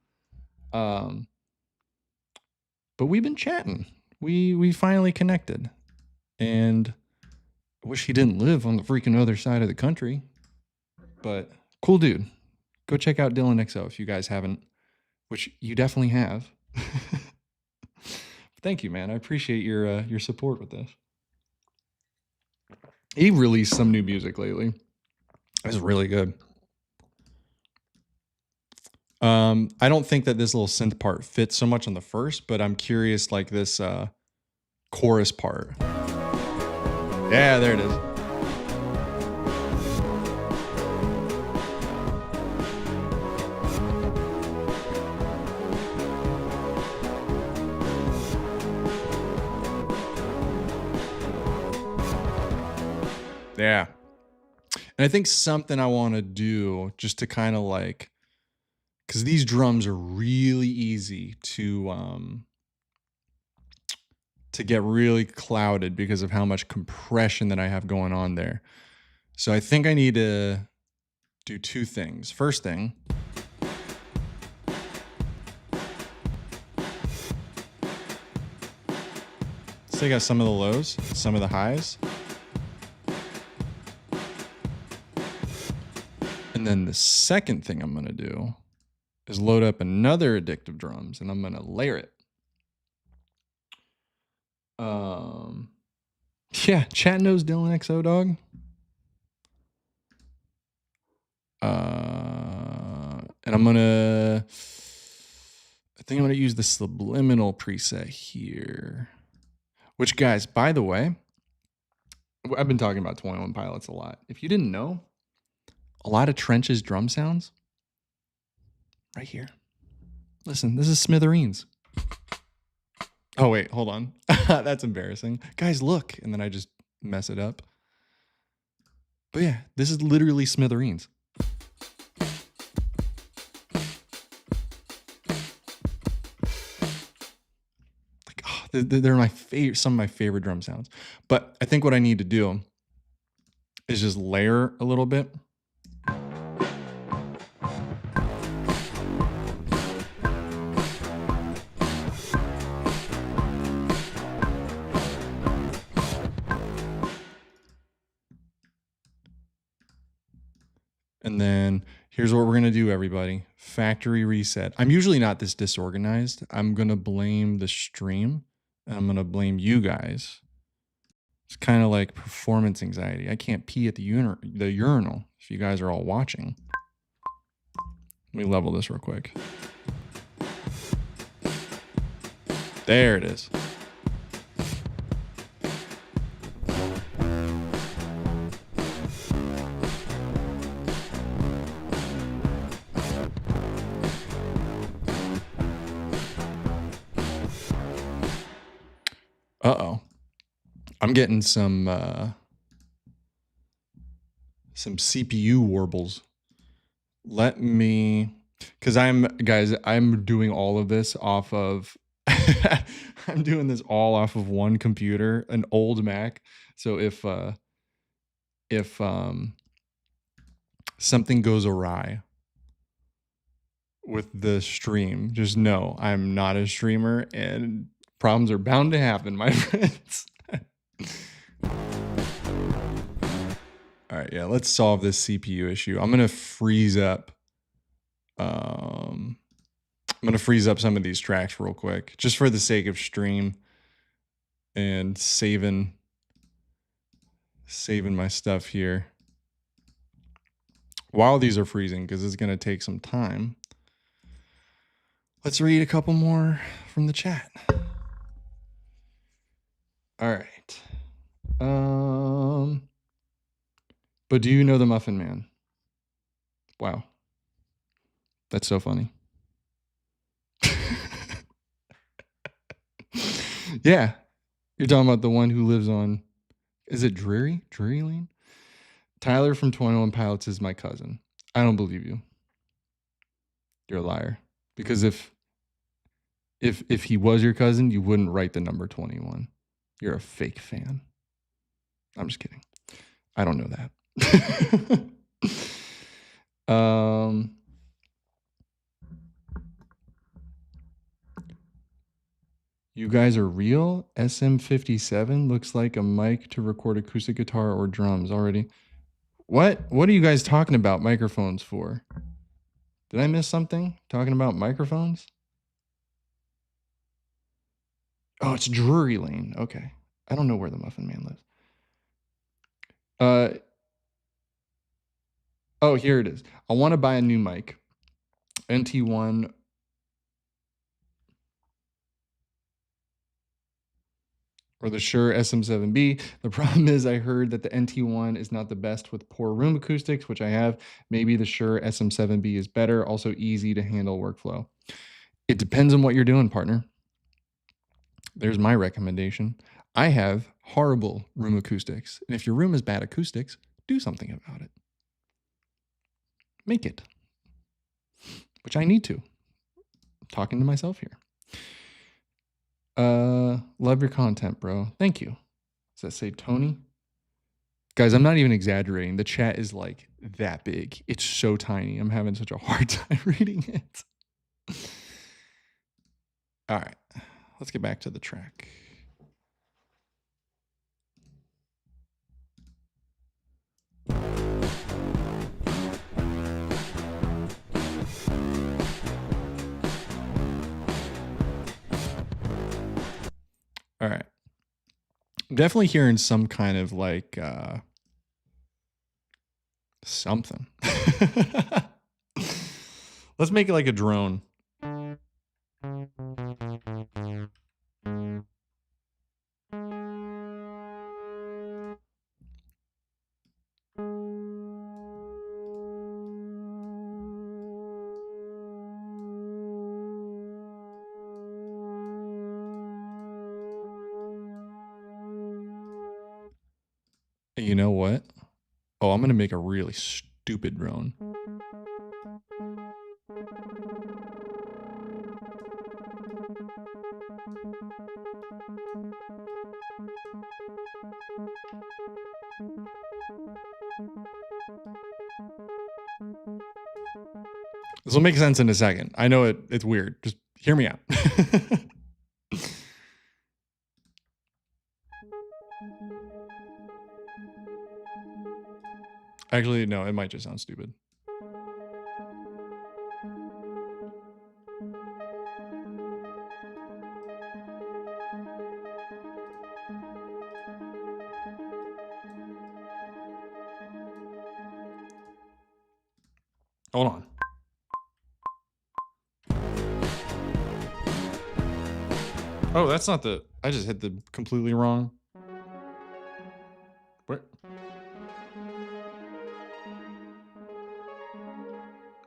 S1: But we've been chatting. We finally connected. And I wish he didn't live on the freaking other side of the country. But cool dude. Go check out Dylan XO if you guys haven't, which you definitely have. Thank you, man. I appreciate your support with this. He released some new music lately. It's really good. I don't think that this little synth part fits so much on the first, but I'm curious, like this chorus part. Yeah, there it is. Yeah. And I think something I want to do just to kind of because these drums are really easy to get really clouded because of how much compression that I have going on there. So I think I need to do two things. First thing, let's take out some of the lows, some of the highs. And then the second thing I'm going to do is load up another addictive drums, and I'm going to layer it. Yeah, chat knows Dylan XO, dog. And I think I'm gonna use the subliminal preset here. Which, guys, by the way, I've been talking about 21 Pilots a lot. If you didn't know, a lot of Trench's drum sounds right here. Listen, this is Smithereens. Oh, wait, hold on. That's embarrassing. Guys, look. And then I just mess it up. But yeah, this is literally Smithereens. Like, oh, they're my favorite, some of my favorite drum sounds. But I think what I need to do is just layer a little bit. And then here's what we're going to do, everybody. Factory reset. I'm usually not this disorganized. I'm going to blame the stream, and I'm going to blame you guys. It's kind of like performance anxiety. I can't pee at the urinal if you guys are all watching. Let me level this real quick. There it is. Uh-oh. I'm getting some CPU warbles. Let me, because I'm doing all of this off of, I'm doing this all off of one computer, an old Mac. So if something goes awry with the stream, just know I'm not a streamer and problems are bound to happen, my friends. All right, yeah, let's solve this CPU issue. I'm gonna freeze up. I'm gonna freeze up some of these tracks real quick, just for the sake of stream and saving my stuff here while these are freezing, because it's gonna take some time. Let's read a couple more from the chat. All right. But do you know the Muffin Man? Wow. That's so funny. Yeah. You're talking about the one who lives on, is it Drury Lane? Tyler from 21 Pilots is my cousin. I don't believe you. You're a liar. Because if he was your cousin, you wouldn't write the number 21. You're a fake fan. I'm just kidding. I don't know that. You guys are real? SM57 looks like a mic to record acoustic guitar or drums already. What are you guys talking about microphones for? Did I miss something? Talking about microphones? Oh, it's Drury Lane. Okay. I don't know where the Muffin Man lives. Oh, here it is. I want to buy a new mic. NT1. Or the Shure SM7B. The problem is I heard that the NT1 is not the best with poor room acoustics, which I have. Maybe the Shure SM7B is better, also easy to handle workflow. It depends on what you're doing, partner. There's my recommendation. I have horrible room acoustics. And if your room has bad acoustics, do something about it. Make it. which I need to. I'm talking to myself here. Love your content, bro. Thank you. Does that say Tony? Guys, I'm not even exaggerating. The chat is like that big. It's so tiny. I'm having such a hard time reading it. All right, let's get back to the track. All right. I'm definitely hearing some kind of like something. Let's make it like a drone. You know what? Oh, I'm going to make a really stupid drone. This will make sense in a second. I know it's weird. Just hear me out. Actually, no, it might just sound stupid. Hold on. Oh, that's not the... I just hit the completely wrong. What?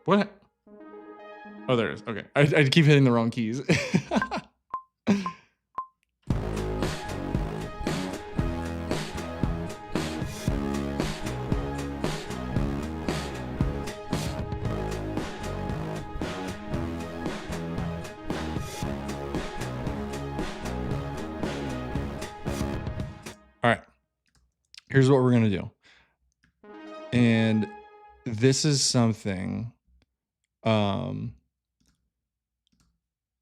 S1: What? Oh, there it is. Okay. I keep hitting the wrong keys. All right. Here's what we're going to do. And this is something...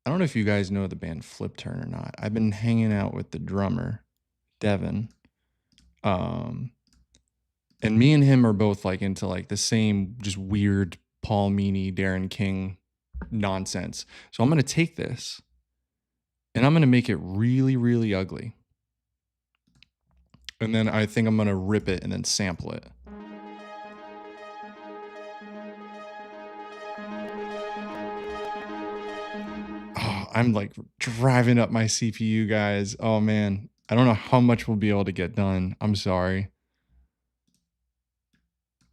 S1: I don't know if you guys know the band Flip Turn or not. I've been hanging out with the drummer, Devin. And me and him are both like into like the same just weird Paul Meany, Darren King nonsense. So I'm going to take this and I'm going to make it really, really ugly. And then I think I'm going to rip it and then sample it. I'm like driving up my CPU, guys. Oh man, I don't know how much we'll be able to get done. I'm sorry.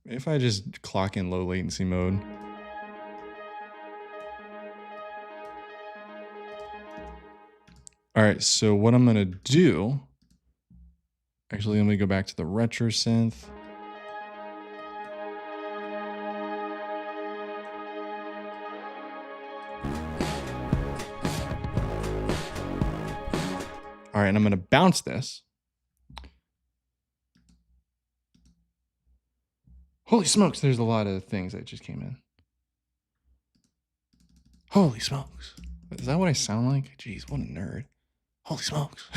S1: If I just clock in low latency mode. All right, so what I'm gonna do, actually let me go back to the retro synth. All right, and I'm going to bounce this. Holy smokes, there's a lot of things that just came in. Holy smokes. Is that what I sound like? Jeez, what a nerd. Holy smokes.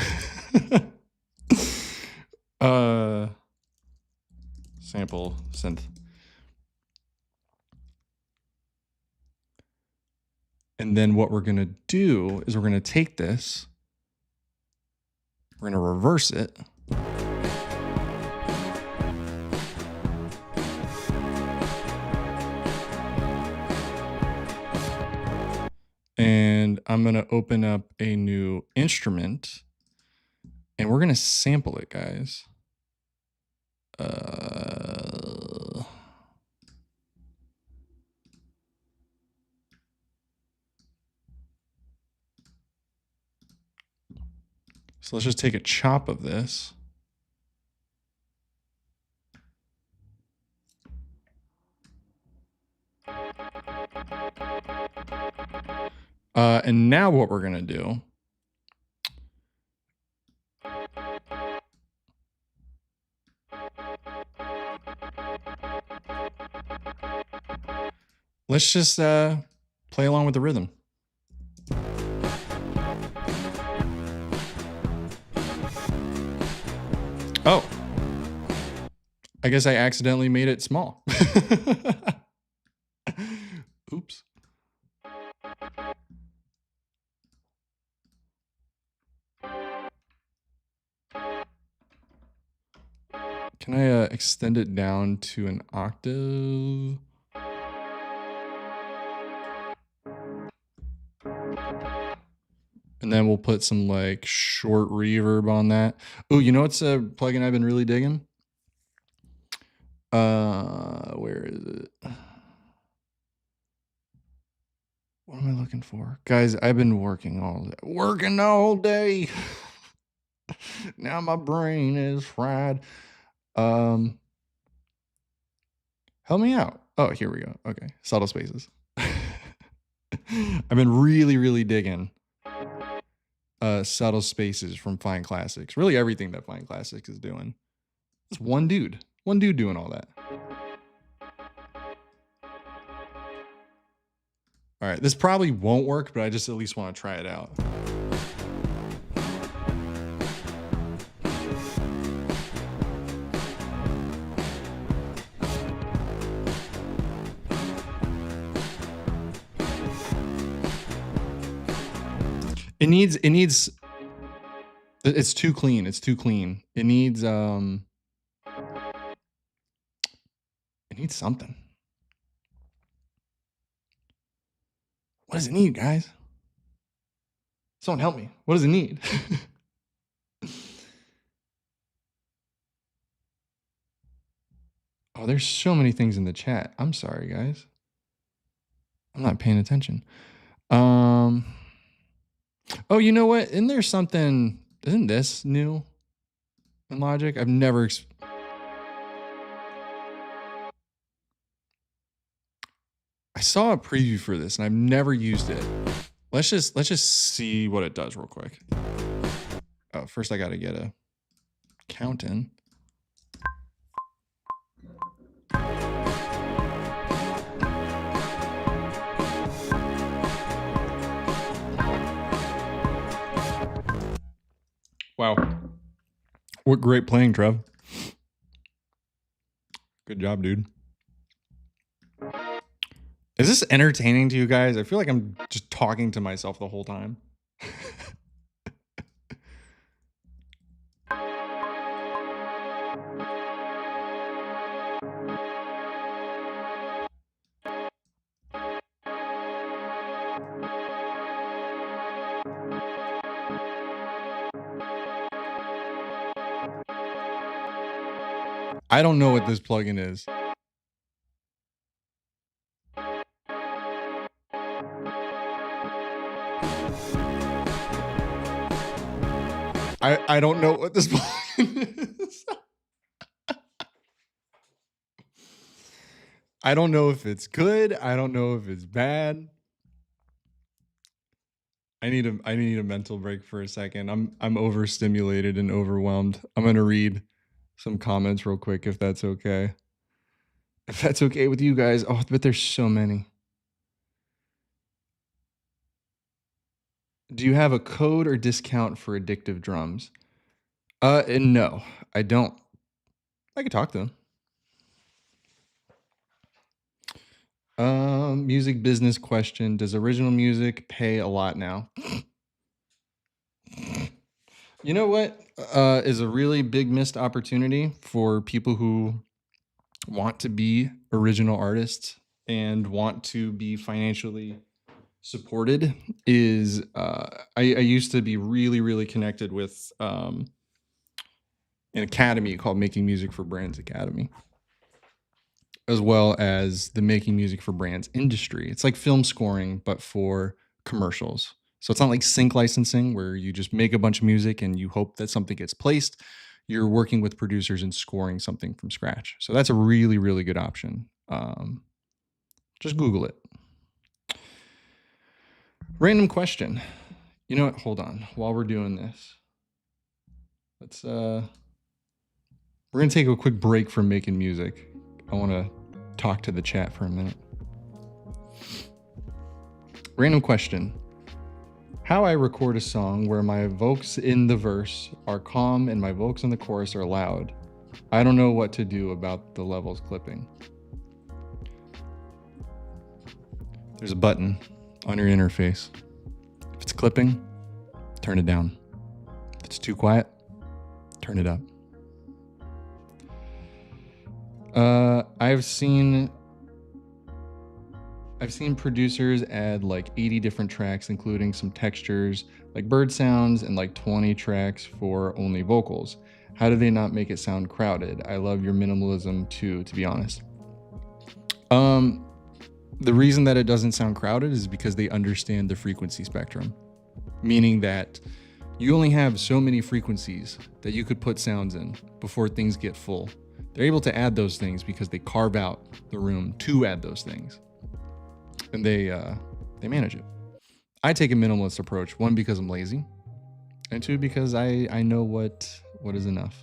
S1: Sample synth. And then what we're going to do is we're going to take this. We're going to reverse it. And I'm going to open up a new instrument and we're going to sample it, guys. So let's just take a chop of this. And now what we're going to do, let's just play along with the rhythm. Oh, I guess I accidentally made it small. Oops. Can I extend it down to an octave? And then we'll put some like short reverb on that. Oh, you know what's a plugin I've been really digging? Where is it? What am I looking for? Guys, I've been working all day. Now my brain is fried. Help me out. Oh, here we go. Okay. Subtle spaces. I've been really digging subtle spaces from Fine Classics. Really everything that Fine Classics is doing. It's one dude doing all that. All right, this probably won't work, but I just at least want to try it out. It's too clean. It's too clean. It needs something. What does it need, guys? Someone help me. What does it need? Oh, there's so many things in the chat. I'm sorry, guys. I'm not paying attention. Oh, you know what? Isn't there something? Isn't this new in Logic? I've never. I saw a preview for this and I've never used it. Let's just see what it does real quick. Oh, first I got to get a count in. Wow. What great playing, Trev. Good job, dude. Is this entertaining to you guys? I feel like I'm just talking to myself the whole time. I don't know what this plugin is. I don't know what this plugin is. I don't know if it's good. I don't know if it's bad. I need a mental break for a second. I'm overstimulated and overwhelmed. I'm gonna read some comments real quick if that's okay. If that's okay with you guys. Oh, but there's so many. Do you have a code or discount for Addictive Drums? No, I don't. I could talk to them. Music business question. Does original music pay a lot now? You know what is a really big missed opportunity for people who want to be original artists and want to be financially supported is I used to be really connected with an academy called Making Music for Brands Academy, as well as the Making Music for Brands industry. It's like film scoring, but for commercials. So it's not like sync licensing where you just make a bunch of music and you hope that something gets placed. You're working with producers and scoring something from scratch. So that's a really good option. Just Google it. Random question. You know what? Hold on. While we're doing this, let's we're gonna take a quick break from making music. I want to talk to the chat for a minute. Random question. How I record a song where my vocals in the verse are calm and my vocals in the chorus are loud. I don't know what to do about the levels clipping. There's a button on your interface. If it's clipping, turn it down. If it's too quiet, turn it up. I've seen producers add like 80 different tracks, including some textures like bird sounds and like 20 tracks for only vocals. How do they not make it sound crowded? I love your minimalism too, to be honest. The reason that it doesn't sound crowded is because they understand the frequency spectrum, meaning that you only have so many frequencies that you could put sounds in before things get full. They're able to add those things because they carve out the room to add those things, and they manage it. I take a minimalist approach, one, because I'm lazy, and two, because I know what is enough.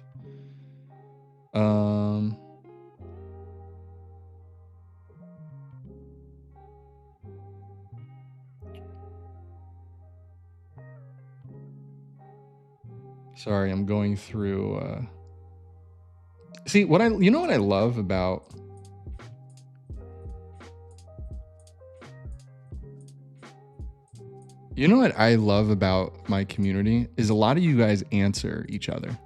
S1: Sorry, I'm going through. See what you know what I love about. You know what I love about my community is a lot of you guys answer each other.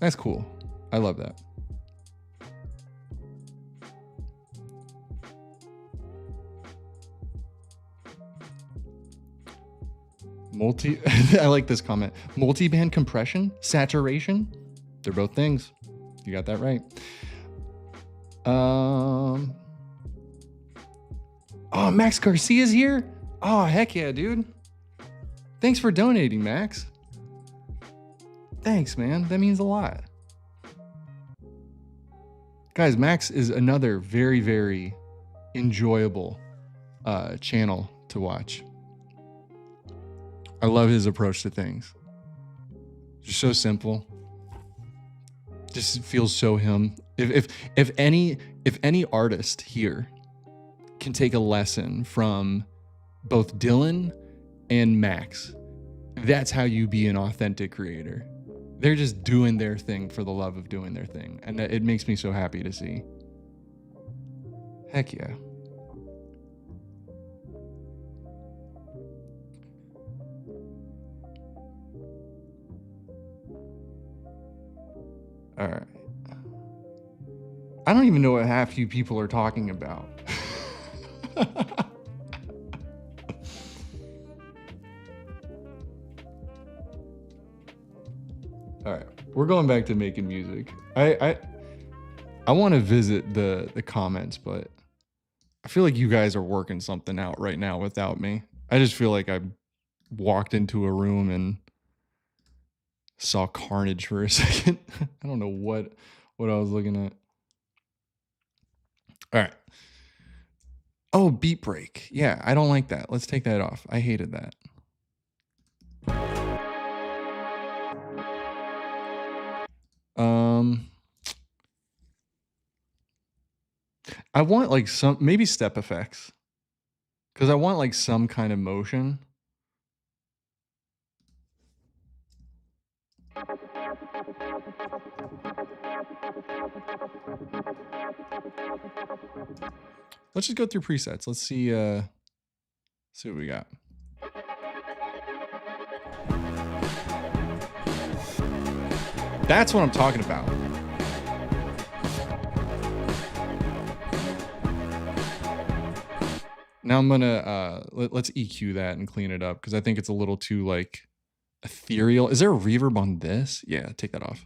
S1: That's cool. I love that. I like this comment. Multi-band compression, saturation, they're both things. You got that right. Oh, Max Garcia's here. Oh, heck yeah, dude. Thanks for donating, Max. Thanks, man. That means a lot. Guys, Max is another very, very enjoyable channel to watch. I love his approach to things. Just so simple. Just feels so him. If any artist here can take a lesson from both Dylan and Max, that's how you be an authentic creator. They're just doing their thing for the love of doing their thing, and it makes me so happy to see. Heck yeah. All right. I don't even know what half you people are talking about. All right, we're going back to making music. I want to visit the comments, but I feel like you guys are working something out right now without me. I just feel like I walked into a room and saw carnage for a second. I don't know what I was looking at. All right. Oh, beat break. Yeah, I don't like that. Let's take that off. I hated that. I want like some, maybe step effects, because I want like some kind of motion. Let's just go through presets. Let's see what we got. That's what I'm talking about. Now I'm gonna let's EQ that and clean it up, because I think it's a little too like ethereal. Is there a reverb on this? Yeah, take that off.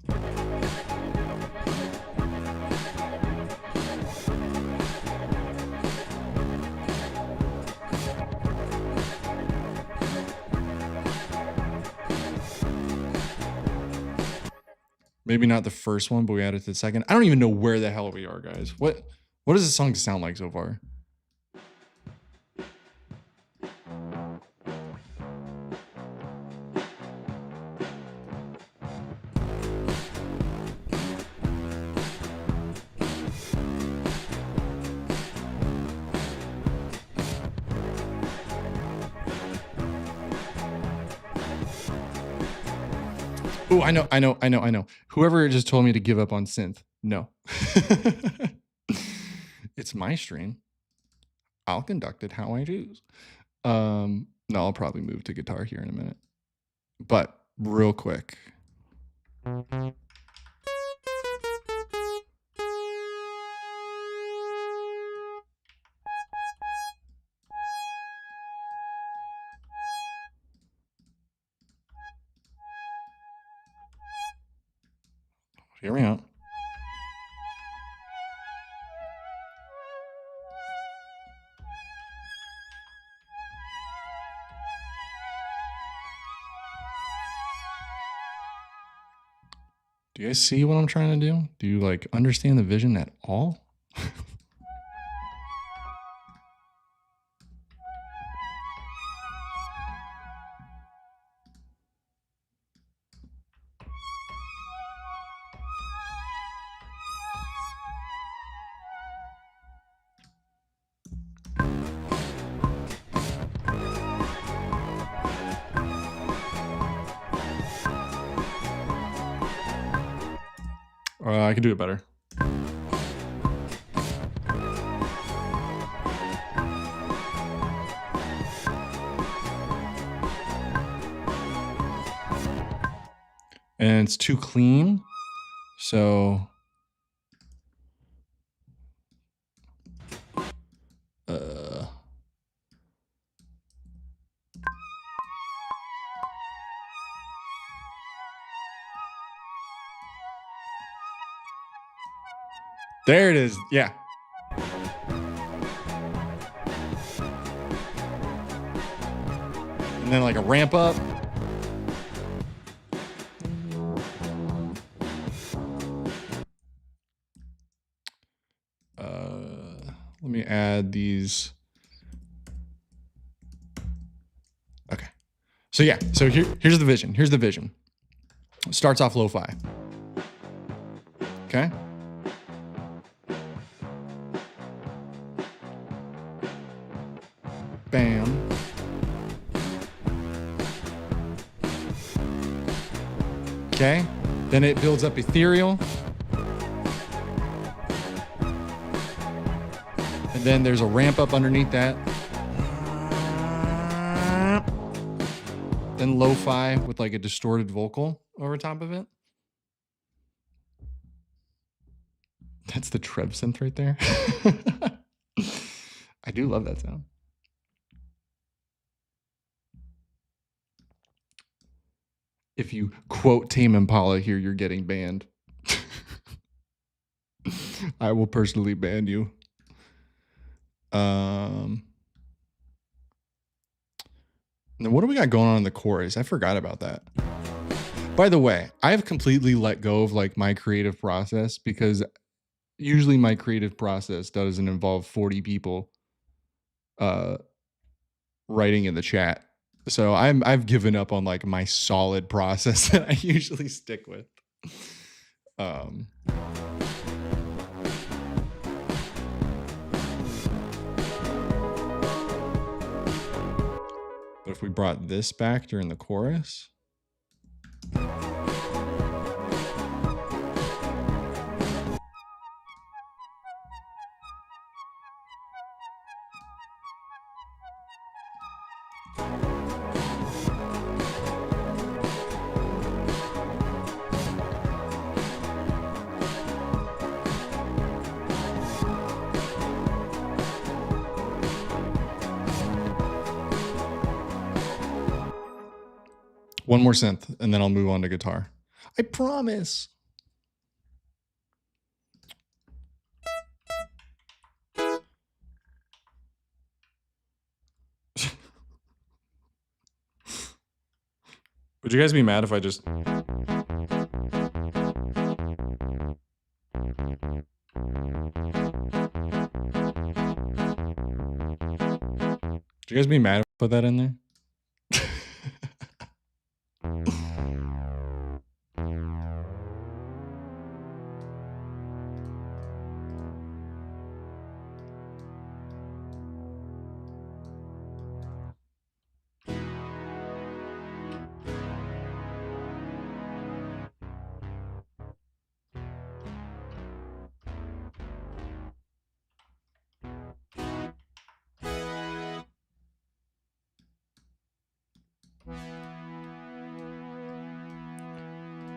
S1: Maybe not the first one, but we added to the second. I don't even know where the hell we are, guys. What does this song sound like so far? Oh, I know. Whoever just told me to give up on synth, no. It's my stream. I'll conduct it how I choose. No, I'll probably move to guitar here in a minute. But real quick. Hear me out. Do you guys see what I'm trying to do? Do you like understand the vision at all? I can do it better. And it's too clean. So there it is. Yeah. And then like a ramp up. Let me add these. Okay. So yeah, so here's the vision. Here's the vision. It starts off lo-fi. Okay. Bam. Okay. Then it builds up ethereal. And then there's a ramp up underneath that. Then lo-fi with like a distorted vocal over top of it. That's the Trev synth right there. I do love that sound. If you quote Tame Impala here, you're getting banned. I will personally ban you. Then what do we got going on in the chorus? I forgot about that. By the way, I've completely let go of like my creative process because usually my creative process doesn't involve 40 people writing in the chat. So I've given up on like my solid process that I usually stick with. But if we brought this back during the chorus. One more synth, and then I'll move on to guitar. I promise. Would you guys be mad if I just... Would you guys be mad if I put that in there?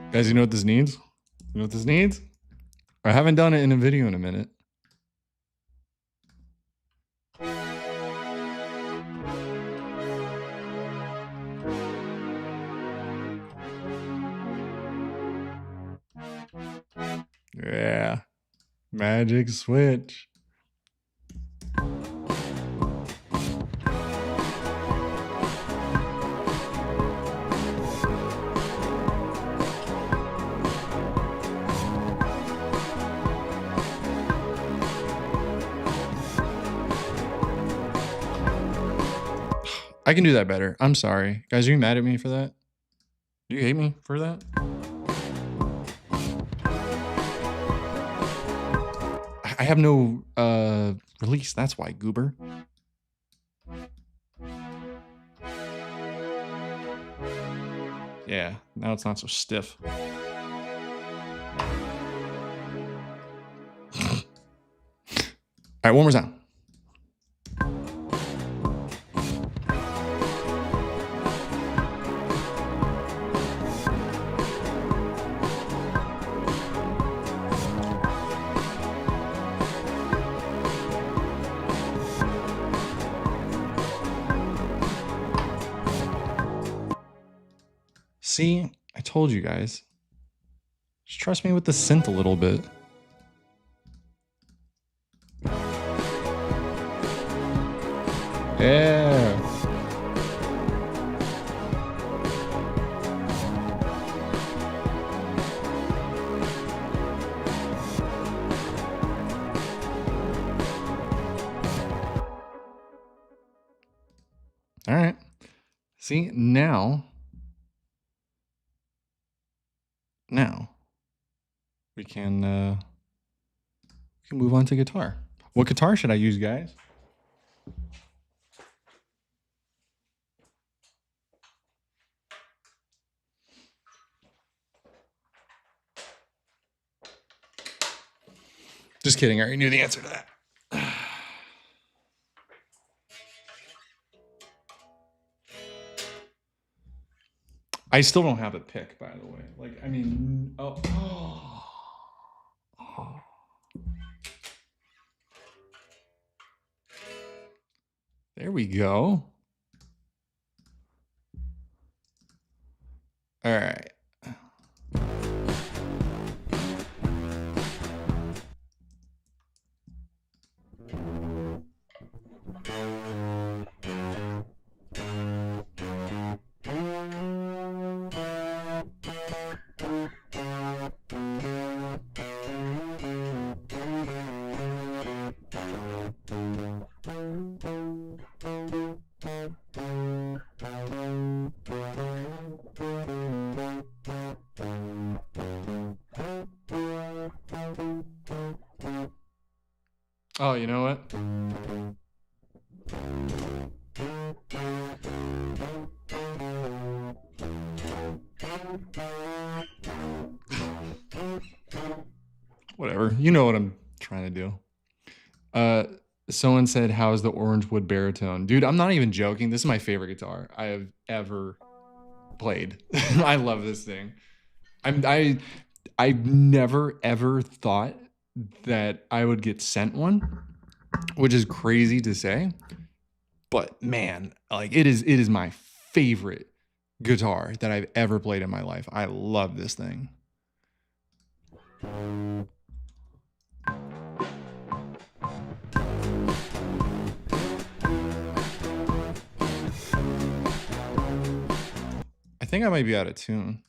S1: Guys, you know what this needs? You know what this needs? I haven't done it in a video in a minute. Yeah. Magic switch. I can do that better. I'm sorry. Guys, are you mad at me for that? Do you hate me for that? I have no release. That's why, goober. Yeah, now it's not so stiff. All right, one more time. See, I told you guys. Just trust me with the synth a little bit. Yeah. All right. See, now we can move on to guitar. What guitar should I use, guys? Just kidding. I already knew the answer to that. I still don't have a pick, by the way. Like, I mean, There we go. All right. Oh, you know what? Whatever. You know what I'm trying to do. Someone said, how's the orange wood baritone? Dude, I'm not even joking. This is my favorite guitar I have ever played. I love this thing. I've never ever thought that I would get sent one, which is crazy to say, but man, like it is my favorite guitar that I've ever played in my life. I love this thing. I think I might be out of tune.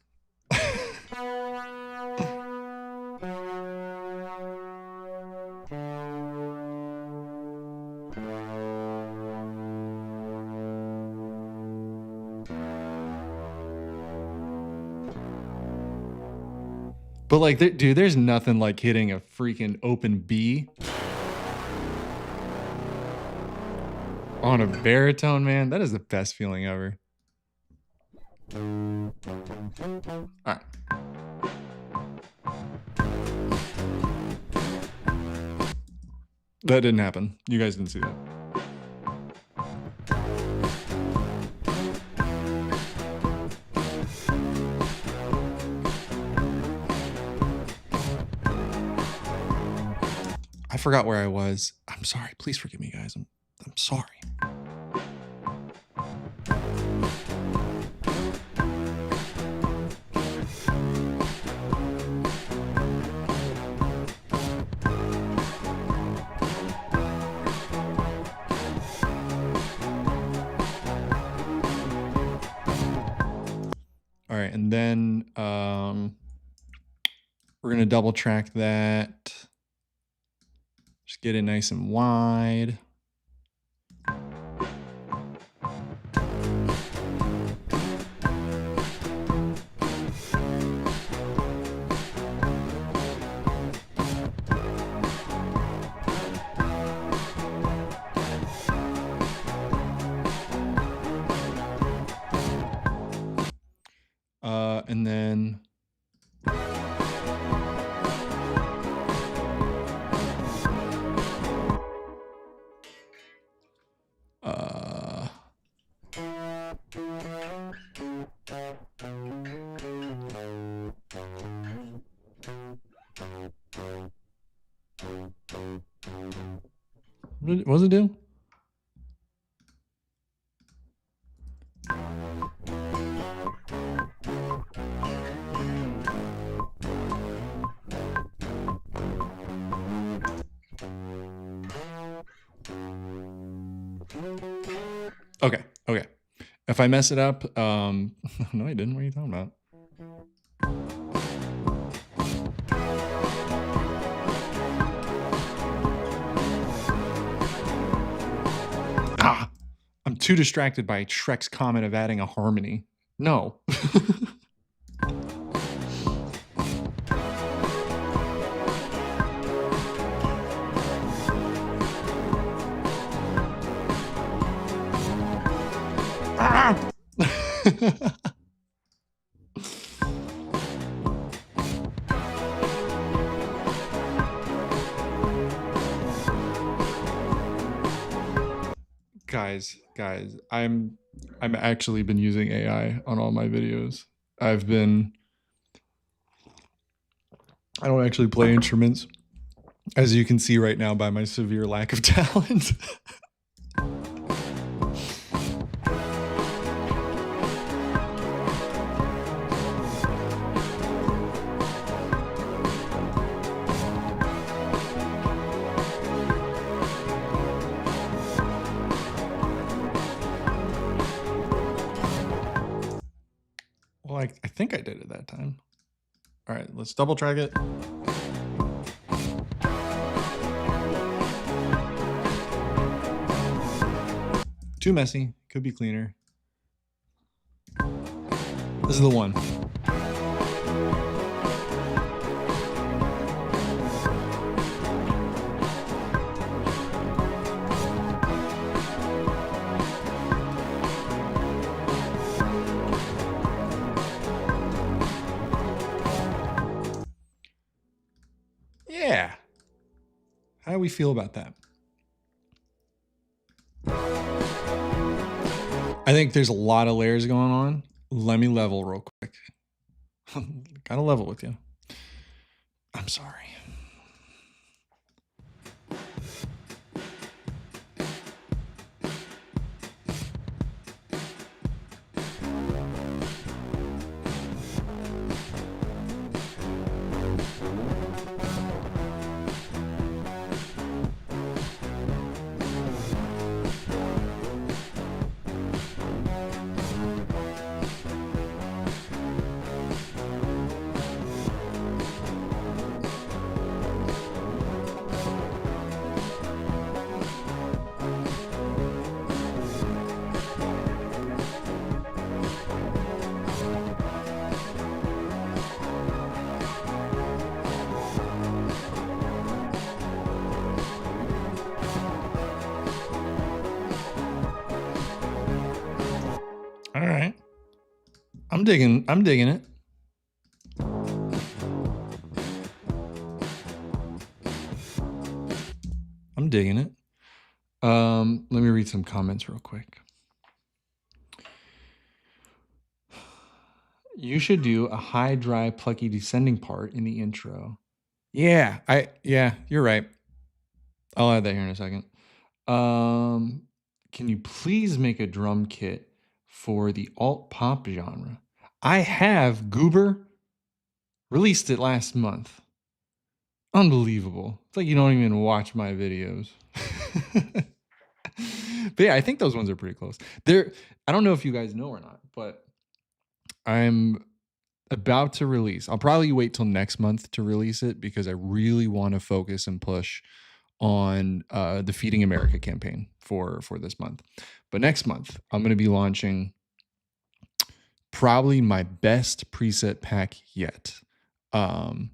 S1: But like, dude, there's nothing like hitting a freaking open B on a baritone, man. That is the best feeling ever. All right. That didn't happen. You guys didn't see that. forgot where I was. I'm sorry. Please forgive me, guys. I'm sorry. All right, and then we're gonna double track that. Just get it nice and wide. And then what does it do? Okay. If I mess it up, no, I didn't. What are you talking about? I'm too distracted by Shrek's comment of adding a harmony. No. Guys, I'm actually been using AI on all my videos. I don't actually play instruments, as you can see right now by my severe lack of talent. Well, I think I did it that time. All right, let's double track it. Too messy, could be cleaner. This is the one. Yeah. How do we feel about that? I think there's a lot of layers going on. Let me level real quick. Gotta level with you. I'm sorry. All right. I'm digging it. I'm digging it. Let me read some comments real quick. You should do a high, dry, plucky descending part in the intro. Yeah, you're right. I'll add that here in a second. Can you please make a drum kit for the alt pop genre? I have. Goober released it last month. Unbelievable. It's like you don't even watch my videos. But yeah, I think those ones are pretty close. I don't know if you guys know or not, but I'm about to release. I'll probably wait till next month to release it because I really want to focus and push on the Feeding America campaign for this month. But next month, I'm going to be launching probably my best preset pack yet. In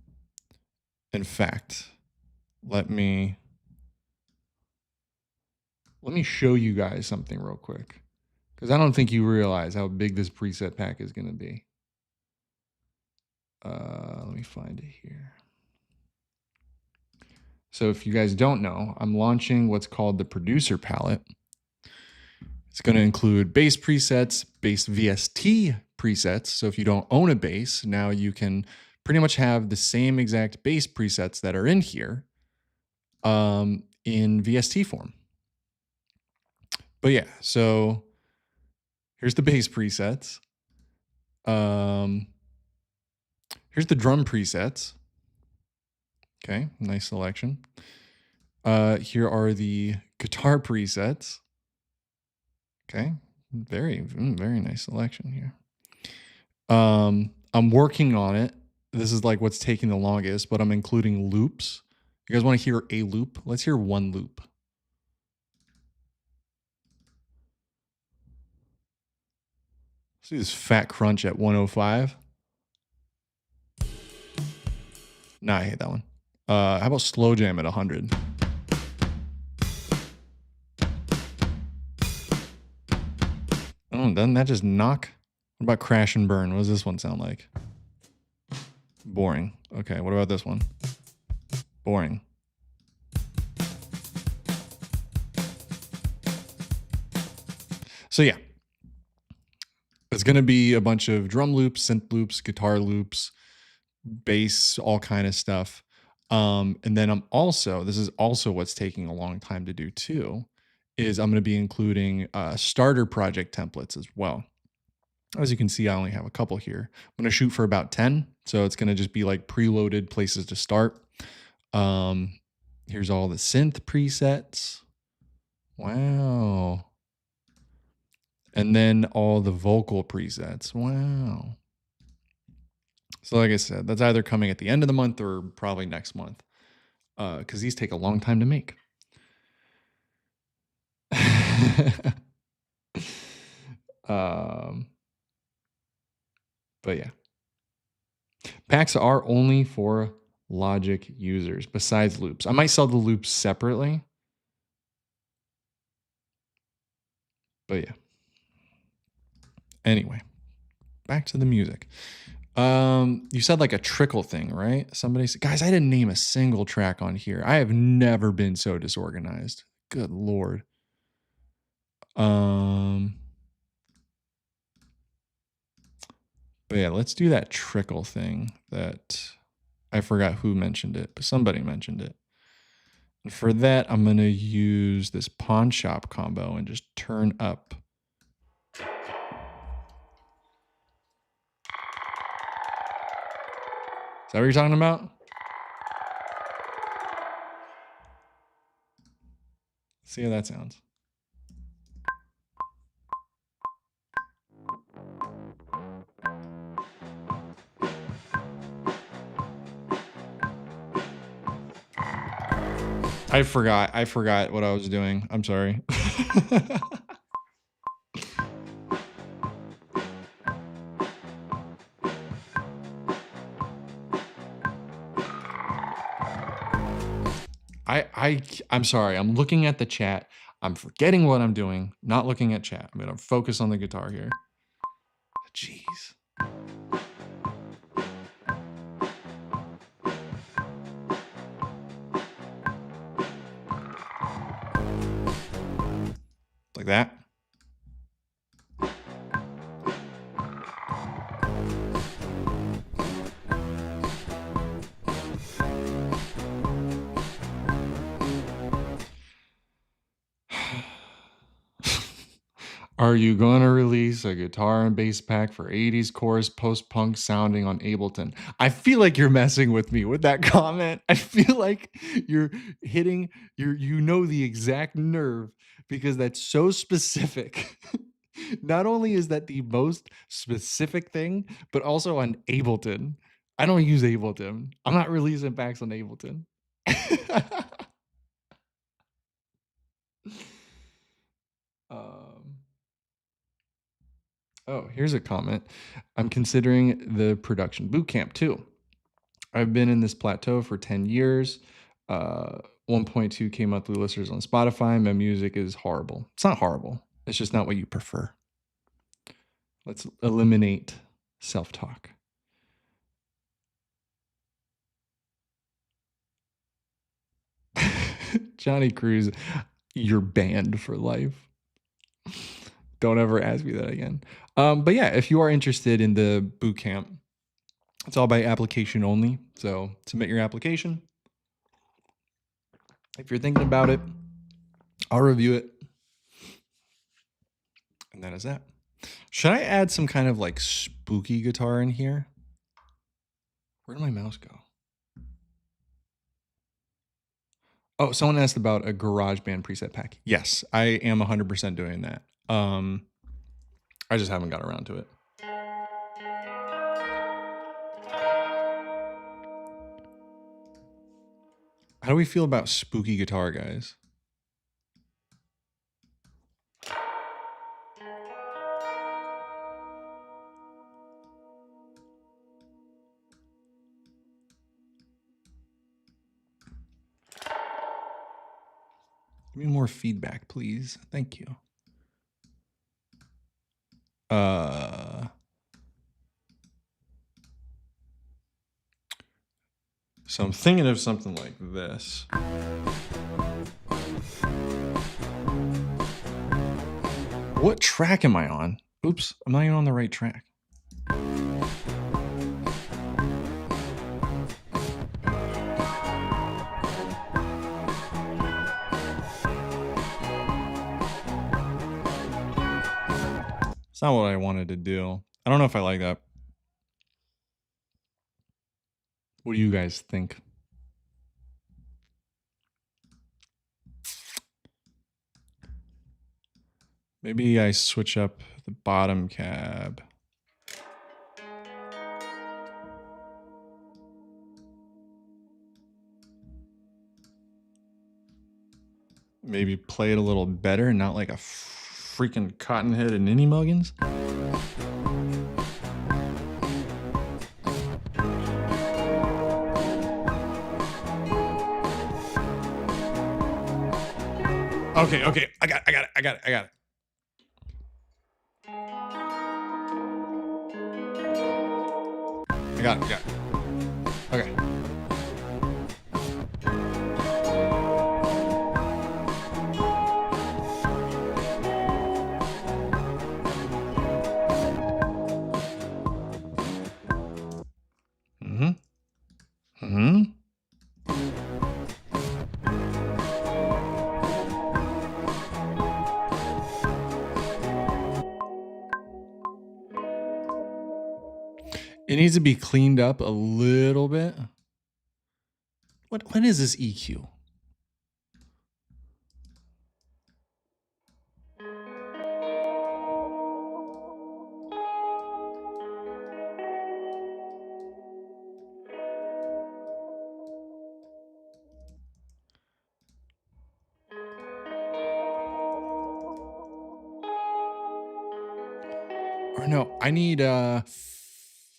S1: fact, let me show you guys something real quick, because I don't think you realize how big this preset pack is going to be. Let me find it here. So if you guys don't know, I'm launching what's called the producer palette. It's going to include bass presets, bass VST presets. So if you don't own a bass, now you can pretty much have the same exact bass presets that are in here in VST form. But yeah, so here's the bass presets. Here's the drum presets. Okay, nice selection. Here are the guitar presets. Okay, very nice selection here. I'm working on it. This is like what's taking the longest, but I'm including loops. You guys want to hear a loop? Let's hear one loop. See this fat crunch at 105. Nah, I hate that one. How about slow jam at 100? Oh, doesn't that just knock? What about crash and burn? What does this one sound like? Boring. Okay, what about this one? Boring. So yeah, it's going to be a bunch of drum loops, synth loops, guitar loops, bass, all kind of stuff. And then this is also what's taking a long time to do too, is I'm going to be including starter project templates as well. As you can see, I only have a couple here. I'm going to shoot for about 10. So it's going to just be like preloaded places to start. Here's all the synth presets. Wow. And then all the vocal presets. Wow. So like I said, that's either coming at the end of the month or probably next month, because these take a long time to make. But yeah, packs are only for Logic users besides loops. I might sell the loops separately, but yeah. Anyway, back to the music. You said like a trickle thing, right? Somebody said, guys, I didn't name a single track on here. I have never been so disorganized. Good Lord. But yeah, let's do that trickle thing that I forgot who mentioned it, but somebody mentioned it. And for that, I'm going to use this pawn shop combo and just turn up. Is that what you're talking about? See how that sounds. I forgot what I was doing. I'm sorry. I'm sorry. I'm looking at the chat. I'm forgetting what I'm doing, not looking at chat. I'm going to focus on the guitar here. Jeez. Like that. Are you gonna release a guitar and bass pack for 80s chorus post-punk sounding on Ableton? I feel like you're messing with me with that comment. I feel like you're hitting you know the exact nerve because that's so specific. Not only is that the most specific thing, but also on Ableton. I don't use Ableton. I'm not releasing packs on Ableton. um Oh, here's a comment. I'm considering the production boot camp too. I've been in this plateau for 10 years. 1.2K monthly listeners on Spotify. My music is horrible. It's not horrible. It's just not what you prefer. Let's eliminate self-talk. Johnny Cruz, you're banned for life. Don't ever ask me that again. But yeah, if you are interested in the boot camp, it's all by application only. So submit your application. If you're thinking about it, I'll review it. And that is that. Should I add some kind of like spooky guitar in here? Where did my mouse go? Oh, someone asked about a GarageBand preset pack. Yes, I am 100% doing that. I just haven't got around to it. How do we feel about spooky guitar, guys? Give me more feedback, please. Thank you. So I'm thinking of something like this. What track am I on? Oops, I'm not even on the right track. It's not what I wanted to do. I don't know if I like that. What do you guys think? Maybe I switch up the bottom cab. Maybe play it a little better and not like a freaking cottonhead and ninny muggins. Okay. I got it. I got it. Okay. It needs to be cleaned up a little bit. What is this EQ? Or no, I need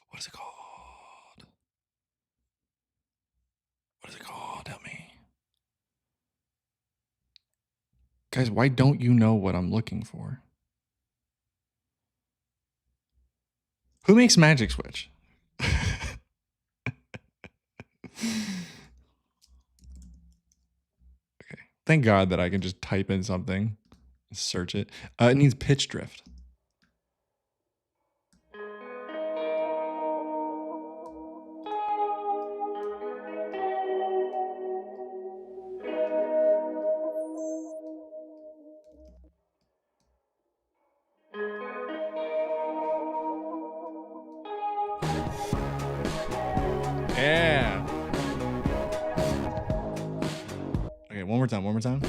S1: what is it called? What is it called? Help me. Guys, why don't you know what I'm looking for? Who makes Magic Switch? Okay. Thank God that I can just type in something, search it. It needs pitch drift. one more time.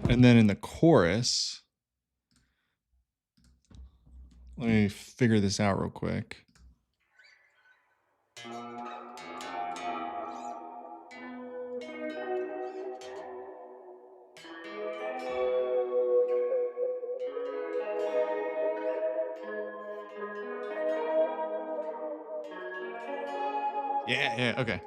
S1: And then in the chorus, let me figure this out real quick. Yeah, okay.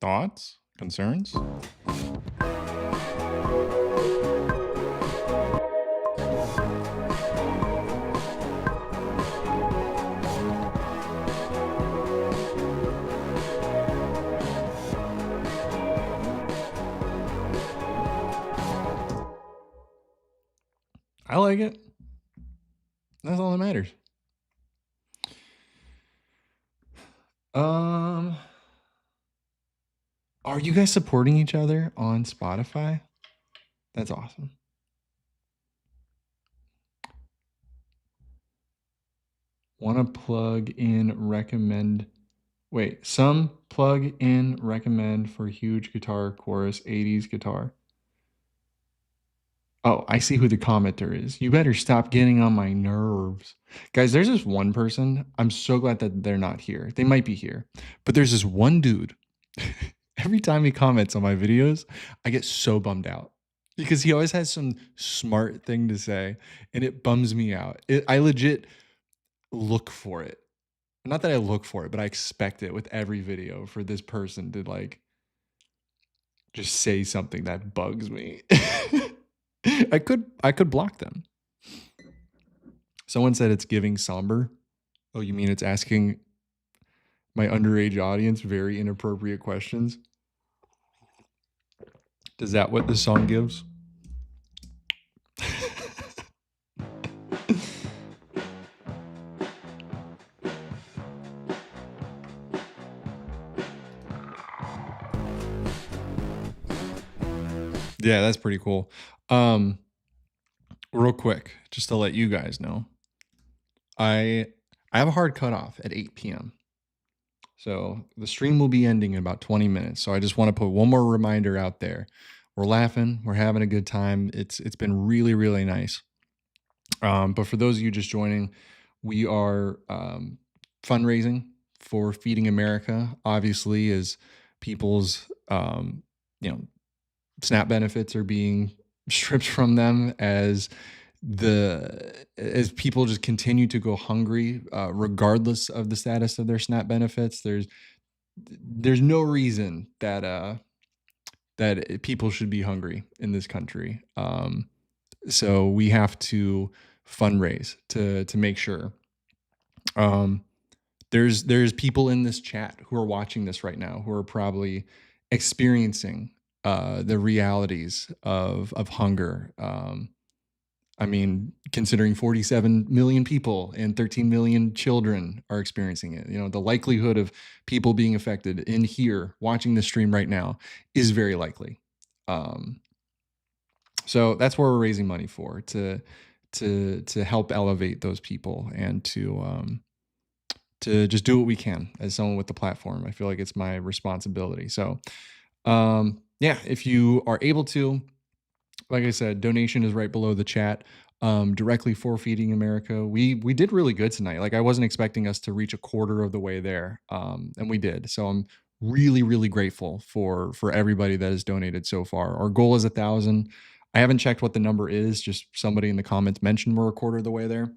S1: Thoughts? Concerns? I like it. That's all that matters. Are you guys supporting each other on Spotify? That's awesome. Want to plug in recommend? Wait, some plug in recommend for huge guitar chorus 80s guitar. Oh, I see who the commenter is. You better stop getting on my nerves. Guys, there's this one person. I'm so glad that they're not here. They might be here. But there's this one dude. Every time he comments on my videos, I get so bummed out because he always has some smart thing to say and it bums me out. I legit look for it. Not that I look for it, but I expect it with every video for this person to like just say something that bugs me. I could block them. Someone said it's giving somber. Oh, you mean it's asking my underage audience very inappropriate questions? Is that what this song gives? Yeah, that's pretty cool. Real quick, just to let you guys know, I have a hard cutoff at 8 p.m. So the stream will be ending in about 20 minutes. So I just want to put one more reminder out there. We're laughing, we're having a good time. It's been really, really nice. But for those of you just joining, we are fundraising for Feeding America. Obviously, as people's SNAP benefits are being stripped from them as people just continue to go hungry, regardless of the status of their SNAP benefits. There's no reason that people should be hungry in this country. So we have to fundraise to make sure. There's people in this chat who are watching this right now who are probably experiencing the realities of hunger. I mean, considering 47 million people and 13 million children are experiencing it, the likelihood of people being affected in here watching the stream right now is very likely. So that's where we're raising money for, to help elevate those people and to just do what we can as someone with the platform. I feel like it's my responsibility. So yeah, if you are able to, like I said, donation is right below the chat, directly for Feeding America. We did really good tonight. Like, I wasn't expecting us to reach a quarter of the way there, and we did. So I'm really, really grateful for everybody that has donated so far. Our goal is 1,000. I haven't checked what the number is. Just somebody in the comments mentioned we're a quarter of the way there.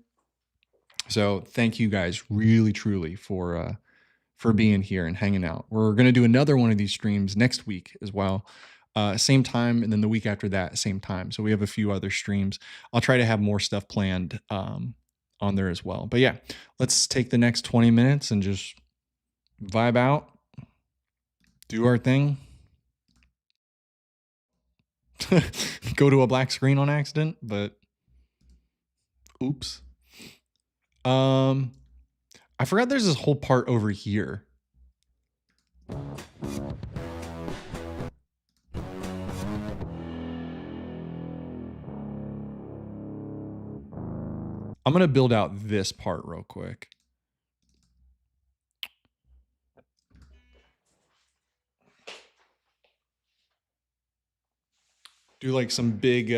S1: So thank you guys, really, truly, for being here and hanging out. We're going to do another one of these streams next week as well. Same time, and then the week after that, same time. So we have a few other streams. I'll try to have more stuff planned on there as well. But yeah, let's take the next 20 minutes and just vibe out, do our thing, go to a black screen on accident, but oops. I forgot there's this whole part over here. I'm going to build out this part real quick. Do like some big,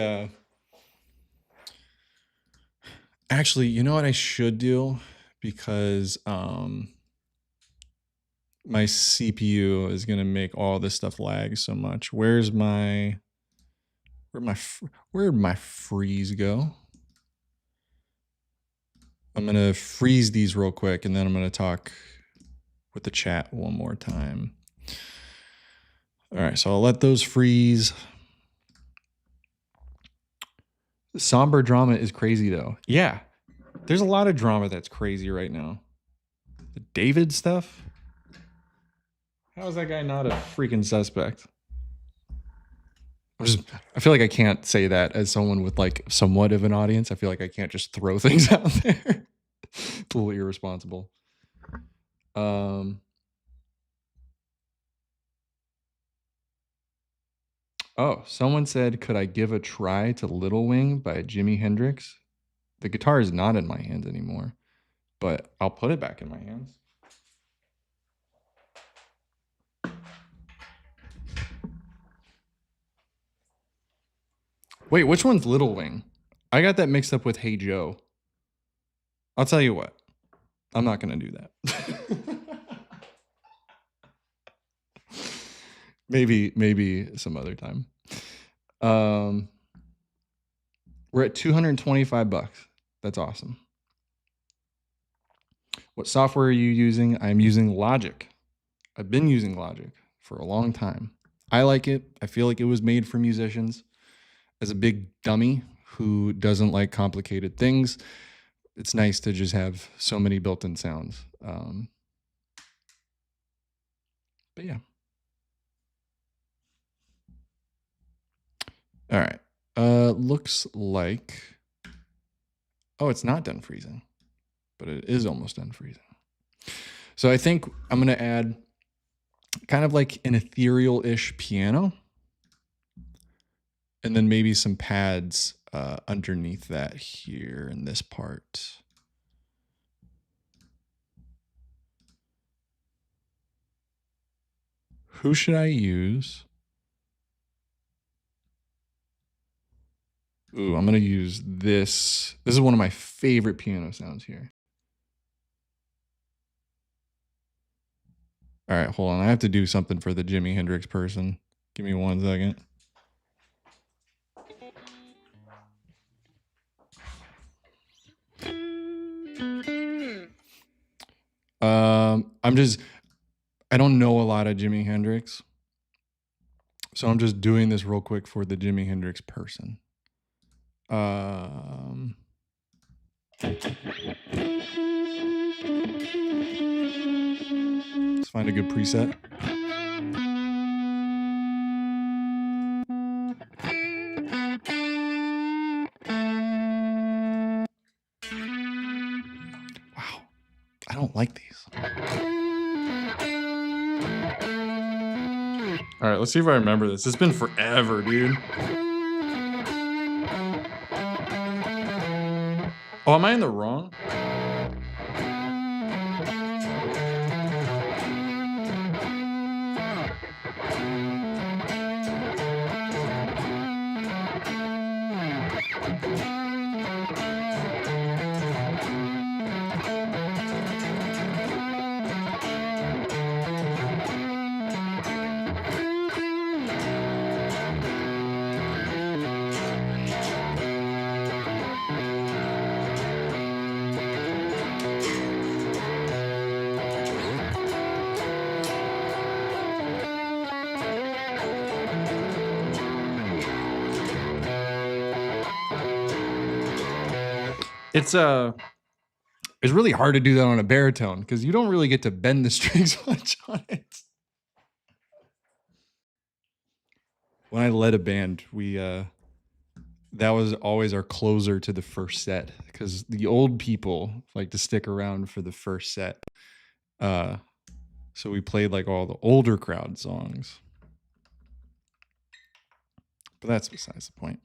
S1: actually, you know what I should do? Because my CPU is going to make all this stuff lag so much. Where'd my freeze go? I'm going to freeze these real quick, and then I'm going to talk with the chat one more time. All right, so I'll let those freeze. Somber drama is crazy, though. Yeah, there's a lot of drama that's crazy right now. The David stuff? How is that guy not a freaking suspect? I feel like I can't say that as someone with like somewhat of an audience. I feel like I can't just throw things out there. It's a little irresponsible. Oh, someone said, could I give a try to Little Wing by Jimi Hendrix? The guitar is not in my hands anymore, but I'll put it back in my hands. Wait, which one's Little Wing? I got that mixed up with Hey Joe. I'll tell you what. I'm not going to do that. maybe some other time. We're at $225. That's awesome. What software are you using? I'm using Logic. I've been using Logic for a long time. I like it. I feel like it was made for musicians. As a big dummy who doesn't like complicated things, it's nice to just have so many built-in sounds. But yeah. All right. Looks like, oh, it's not done freezing, but it is almost done freezing. So I think I'm going to add kind of like an ethereal-ish piano, and then maybe some pads underneath that here in this part. Who should I use? Ooh, I'm going to use this. This is one of my favorite piano sounds here. All right, hold on. I have to do something for the Jimi Hendrix person. Give me 1 second. I don't know a lot of Jimi Hendrix. So I'm just doing this real quick for the Jimi Hendrix person. Let's find a good preset. Wow, I don't like these. All right, let's see if I remember this. It's been forever, dude. Oh, am I in the wrong? It's really hard to do that on a baritone because you don't really get to bend the strings much on it. When I led a band, that was always our closer to the first set because the old people like to stick around for the first set. So we played like all the older crowd songs. But that's besides the point.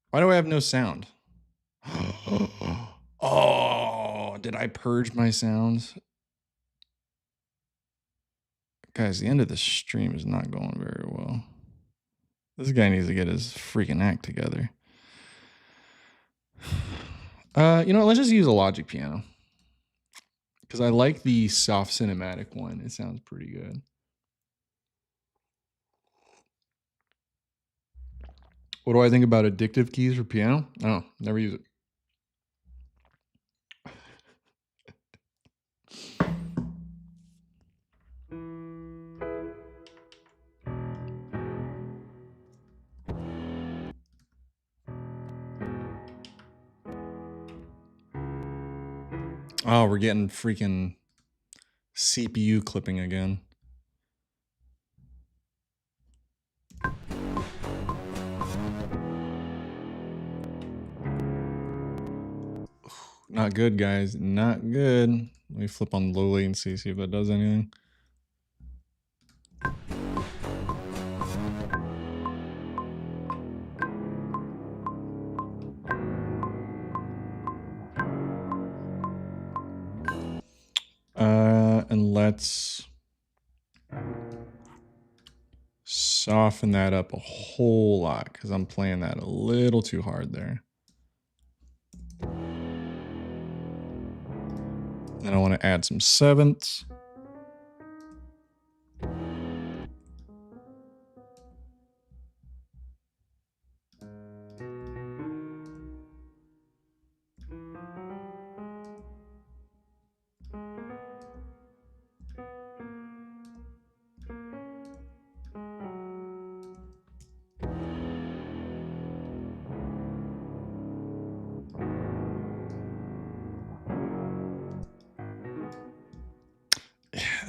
S1: Why do I have no sound? Oh, did I purge my sounds? Guys, the end of the stream is not going very well. This guy needs to get his freaking act together. You know what? Let's just use a Logic piano. Because I like the soft cinematic one. It sounds pretty good. What do I think about addictive keys for piano? Oh, never use it. Oh, we're getting freaking CPU clipping again. Not good, guys. Not good. Let me flip on low latency, see if that does anything. And let's soften that up a whole lot because I'm playing that a little too hard there. Then I want to add some sevenths.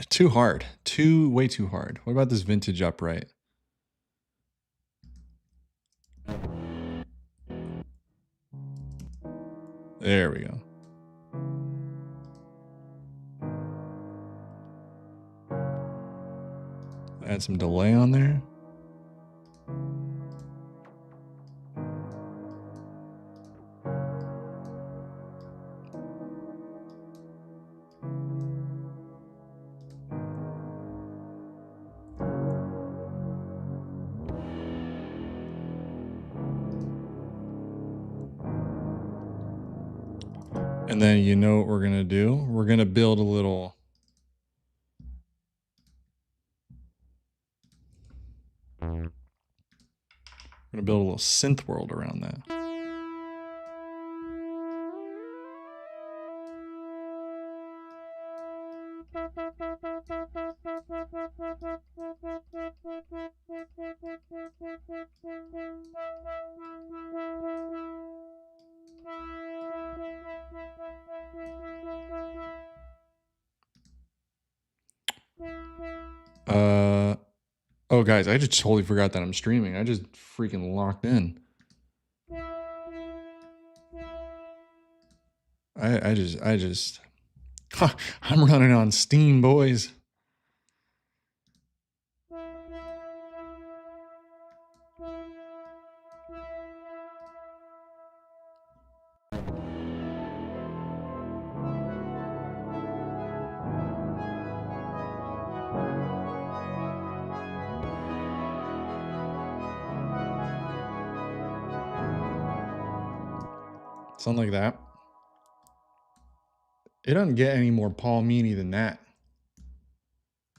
S1: Too hard. Way too hard. What about this vintage upright? There we go. Add some delay on there. And then you know what we're going to do? We're going to build a little... We're going to build a little synth world around that. Oh, guys, I just totally forgot that I'm streaming. I just freaking locked in. I just, I'm running on Steam, boys. Something like that. It doesn't get any more Paul Meany than that.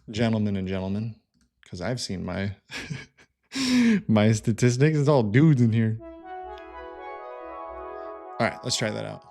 S1: Gentlemen and gentlemen. Because I've seen my my statistics. It's all dudes in here. All right, let's try that out.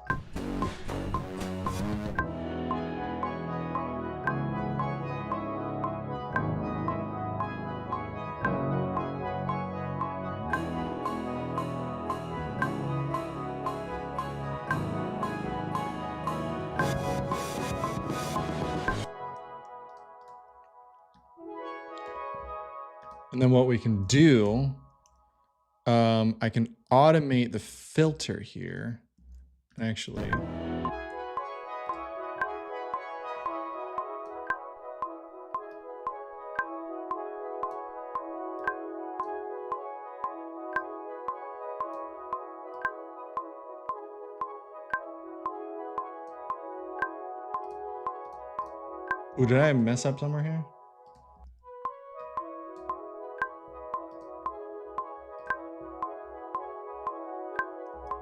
S1: And then what we can do, I can automate the filter here. Actually, ooh, did I mess up somewhere here?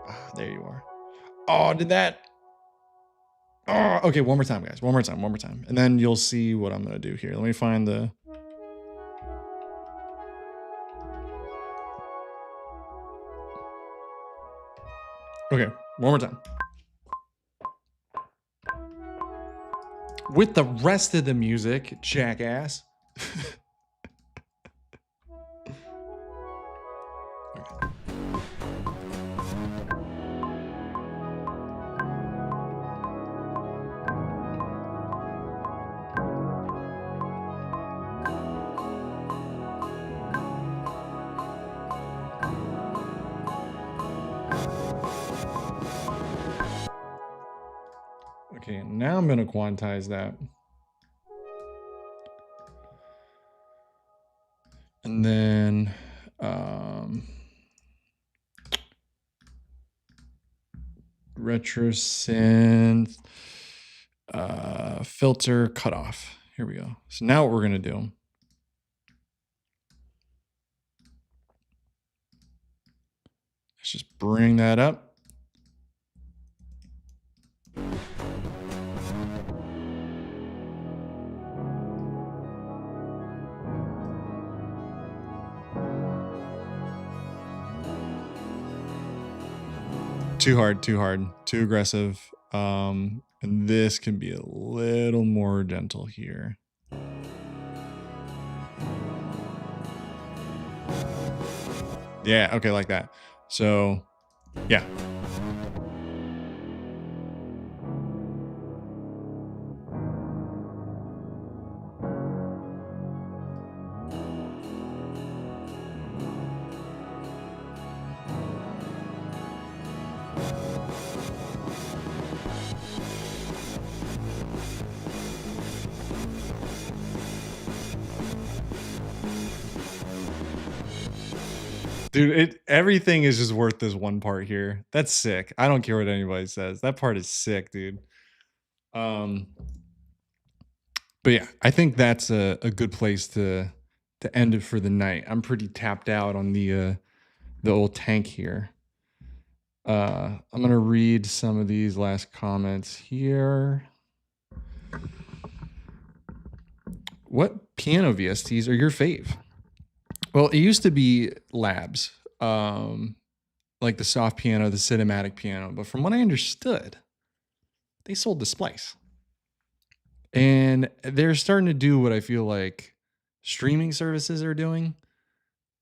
S1: Ah, there you are. Oh, did that? Oh, okay, one more time, guys. One more time. And then you'll see what I'm going to do here. Let me find the... Okay, one more time. With the rest of the music, jackass. Okay, now I'm going to quantize that. And then retro synth filter cutoff. Here we go. So now what we're going to do, let's just bring that up. Too hard, too aggressive. And this can be a little more gentle here. Yeah, okay, like that. So, yeah. Dude, everything is just worth this one part here. That's sick. I don't care what anybody says. That part is sick, dude. But yeah, I think that's a good place to end it for the night. I'm pretty tapped out on the old tank here. I'm gonna read some of these last comments here. What piano VSTs are your fave? Well, it used to be Labs, like the soft piano, the cinematic piano. But from what I understood, they sold the Splice. And they're starting to do what I feel like streaming services are doing.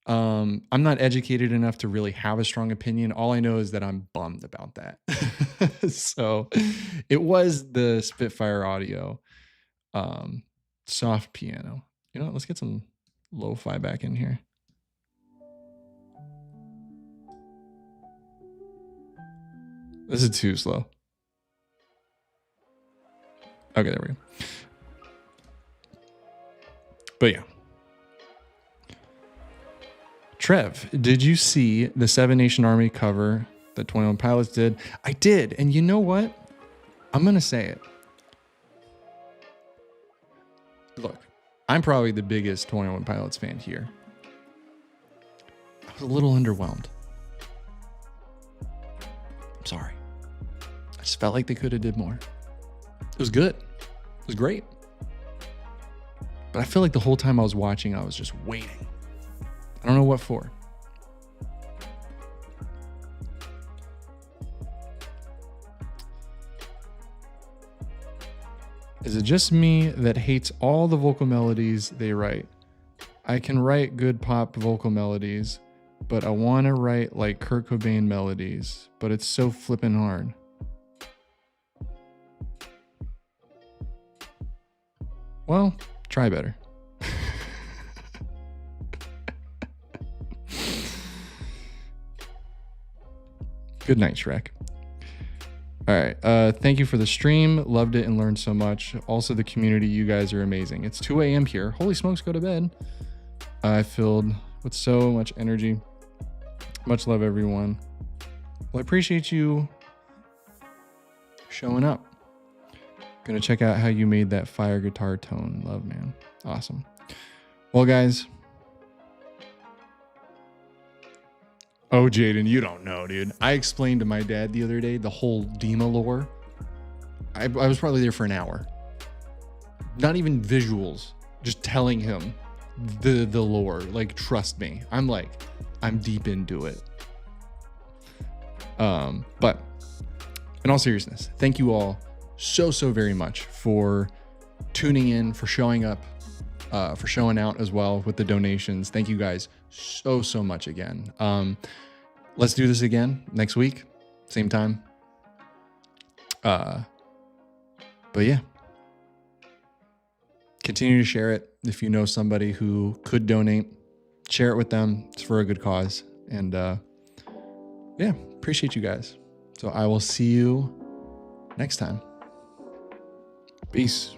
S1: I'm not educated enough to really have a strong opinion. All I know is that I'm bummed about that. So it was the Spitfire Audio soft piano. You know what? Let's get some lo-fi back in here. This is too slow. Okay, there we go. But yeah. Trev, did you see the Seven Nation Army cover that 21 Pilots did? I did. And you know what? I'm going to say it. Look, I'm probably the biggest 21 Pilots fan here. I was a little underwhelmed. I'm sorry. I just felt like they could have did more. It was good. It was great. But I feel like the whole time I was watching, I was just waiting. I don't know what for. Is it just me that hates all the vocal melodies they write? I can write good pop vocal melodies, but I want to write like Kurt Cobain melodies, but it's so flippin' hard. Well, try better. Good night, Shrek. All right. Thank you for the stream. Loved it and learned so much. Also, the community, you guys are amazing. It's 2 a.m. here. Holy smokes, go to bed. I filled with so much energy. Much love, everyone. Well, I appreciate you showing up. Gonna check out how you made that fire guitar tone. Love, man. Awesome. Well, guys. Oh, Jaden, you don't know, dude. I explained to my dad the other day the whole Dima lore. I was probably there for an hour. Not even visuals, just telling him the lore. Like, trust me. I'm deep into it. But in all seriousness, thank you all so very much for tuning in, for showing up, for showing out as well with the donations. Thank you guys so much again. Let's do this again next week, same time. But yeah, continue to share it. If you know somebody who could donate, share it with them. It's for a good cause. And yeah, appreciate you guys. So I will see you next time. Peace.